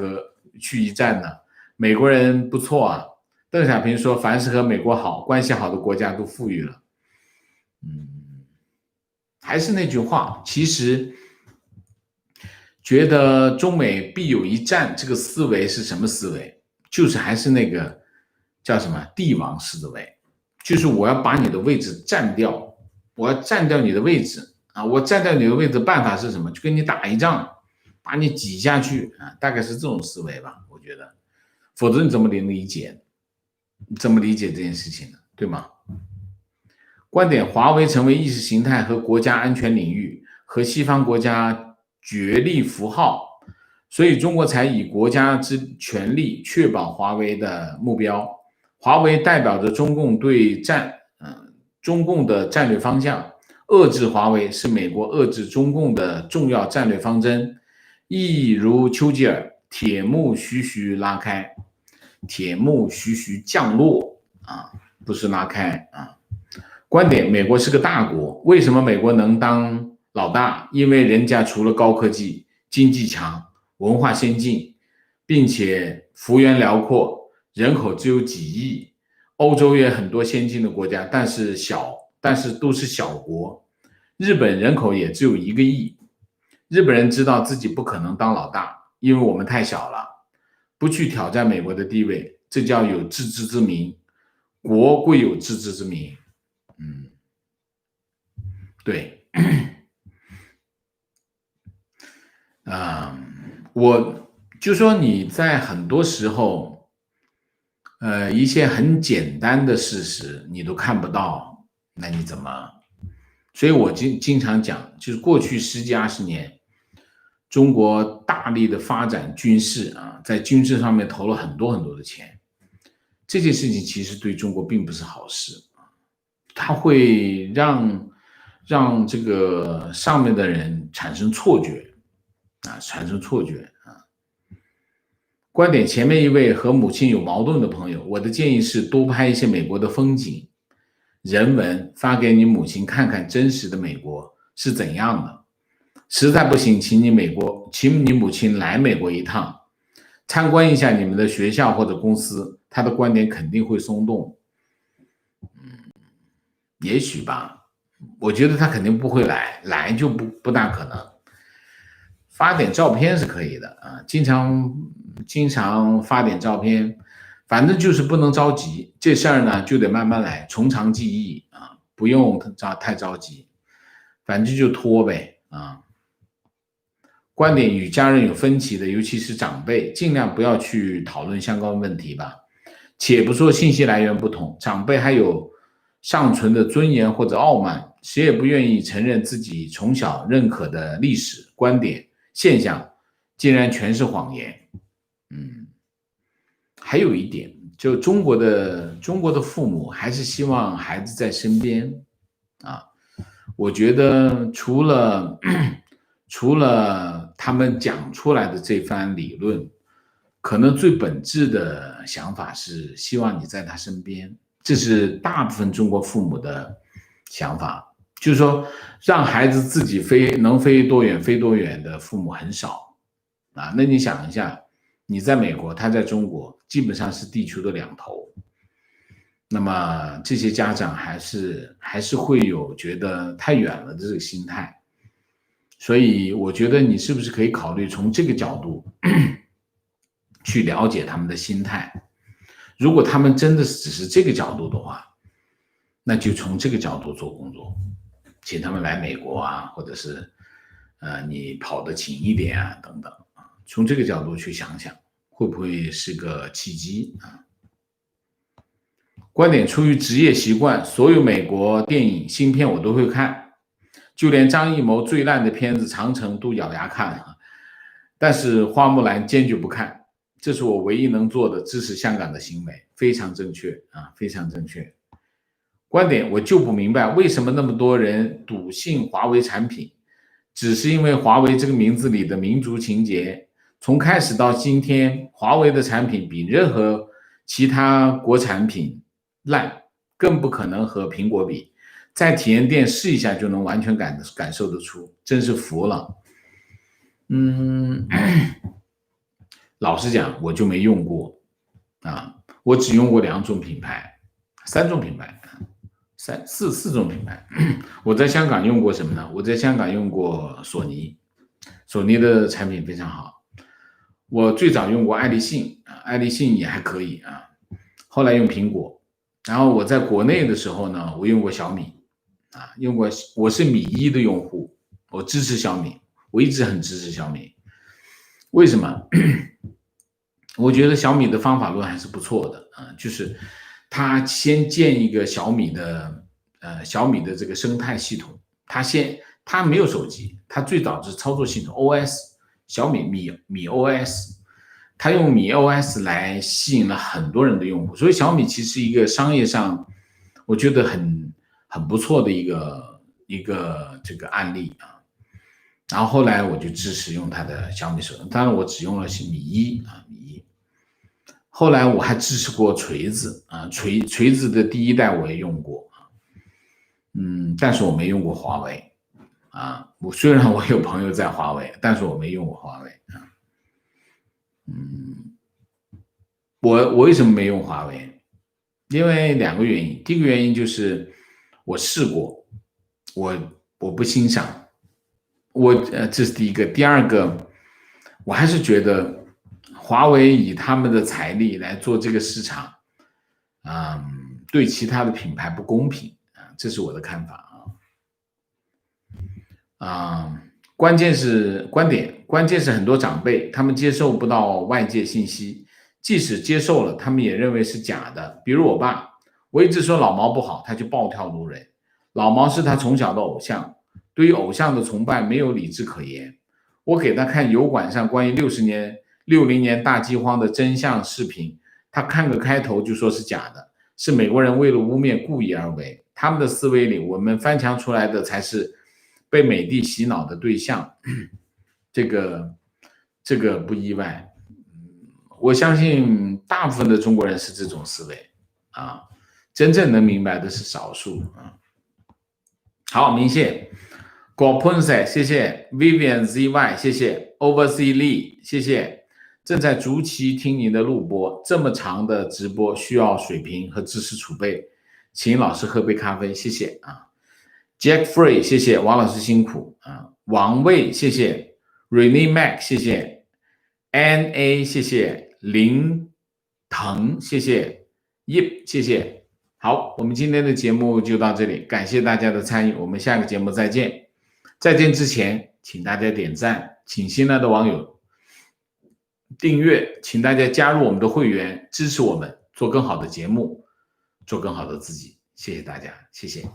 去一战呢？美国人不错啊，邓小平说，凡是和美国关系好的国家都富裕了。还是那句话，其实觉得中美必有一战这个思维是什么思维？就是还是那个叫什么帝王思维，就是我要把你的位置占掉，我要占掉你的位置我占掉你的位置办法是什么？就跟你打一仗，把你挤下去大概是这种思维吧，我觉得，否则你怎么理解？怎么理解这件事情呢？对吗？观点：华为成为意识形态和国家安全领域和西方国家角力符号，所以中国才以国家之权力确保华为的目标。华为代表着中共中共的战略方向，遏制华为是美国遏制中共的重要战略方针。意如丘吉尔，铁幕徐徐拉开，铁幕徐徐降落不是拉开观点：美国是个大国，为什么美国能当老大？因为人家除了高科技，经济强，文化先进，并且幅员辽阔，人口只有几亿。欧洲也很多先进的国家，但是都是小国。日本人口也只有1个亿。日本人知道自己不可能当老大，因为我们太小了，不去挑战美国的地位，这叫有自知之明。国贵有自知之明。对，我就说你在很多时候，一些很简单的事实你都看不到，那你怎么？所以我经常讲，就是过去10几20年，中国大力的发展军事在军事上面投了很多的钱，这件事情其实对中国并不是好事它会让这个上面的人产生错觉观点：前面一位和母亲有矛盾的朋友，我的建议是多拍一些美国的风景、人文，发给你母亲看看真实的美国是怎样的。实在不行，请你母亲来美国一趟，参观一下你们的学校或者公司，他的观点肯定会松动。也许吧，我觉得他肯定不会来就不大可能。发点照片是可以的经常发点照片，反正就是不能着急。这事儿呢就得慢慢来，从长计议不用太着急，反正就拖呗观点：与家人有分歧的，尤其是长辈，尽量不要去讨论相关问题吧。且不说信息来源不同，长辈还有尚存的尊严或者傲慢，谁也不愿意承认自己从小认可的历史观点现象竟然全是谎言。还有一点，就中国的父母还是希望孩子在身边我觉得除了他们讲出来的这番理论，可能最本质的想法是希望你在他身边，这是大部分中国父母的想法。就是说让孩子自己能飞多远飞多远的父母很少那你想一下，你在美国，他在中国，基本上是地球的两头。那么这些家长还是会有觉得太远了的这个心态，所以我觉得你是不是可以考虑从这个角度去了解他们的心态？如果他们真的只是这个角度的话，那就从这个角度做工作，请他们来美国啊，或者是你跑得勤一点啊，等等啊，从这个角度去想想，会不会是个契机啊？观点出于职业习惯，所有美国电影新片我都会看，就连张艺谋最烂的片子《长城》都咬牙看啊，但是花木兰坚决不看，这是我唯一能做的支持香港的行为，非常正确啊，非常正确。观点我就不明白为什么那么多人笃信华为产品，只是因为华为这个名字里的民族情节，从开始到今天，华为的产品比任何其他国产品烂，更不可能和苹果比。在体验店试一下就能完全感受得出，真是服了。老实讲，我就没用过啊，我只用过2种品牌，3种品牌。四种品牌。我在香港用过什么呢？我在香港用过索尼，索尼的产品非常好。我最早用过爱立信，爱立信也还可以啊。后来用苹果，然后我在国内的时候呢，我用过小米啊，我是米1的用户，我支持小米，我一直很支持小米。为什么？我觉得小米的方法论还是不错的啊，就是他先建一个小米的这个生态系统，他没有手机，他最早是操作系统 OS， 小米米 OS， 他用米 OS 来吸引了很多人的用户，所以小米其实一个商业上我觉得很不错的一个这个案例啊。然后后来我就支持用他的小米手机，当然我只用了米1啊，米1。后来我还支持过锤子啊，锤子的第1代我也用过啊，但是我没用过华为啊。虽然我有朋友在华为，但是我没用过华为啊。我为什么没用华为？因为2个原因。第一个原因就是我试过，我不欣赏，这是第一个。第二个，我还是觉得华为以他们的财力来做这个市场，对其他的品牌不公平啊，这是我的看法啊。关键是很多长辈他们接受不到外界信息，即使接受了，他们也认为是假的。比如我爸，我一直说老毛不好，他就暴跳如雷。老毛是他从小的偶像，对于偶像的崇拜没有理智可言。我给他看油管上关于60年大饥荒的真相视频，他看个开头就说是假的，是美国人为了污蔑故意而为。他们的思维里，我们翻墙出来的才是被美帝洗脑的对象，这个不意外。我相信大部分的中国人是这种思维啊，真正能明白的是少数啊。好，明谢。果喷塞，谢谢 Vivian ZY， 谢谢 Oversea Lee， 谢谢。正在逐期听您的录播，这么长的直播需要水平和知识储备，请老师喝杯咖啡，谢谢啊。Jack Free， 谢谢王老师辛苦啊。王卫，谢谢 Renee Mac， 谢谢 NA， 谢谢林腾，谢谢 Yip， 谢谢。好，我们今天的节目就到这里，感谢大家的参与，我们下个节目再见。再见之前，请大家点赞，请新来的网友订阅，请大家加入我们的会员，支持我们做更好的节目，做更好的自己。谢谢大家，谢谢。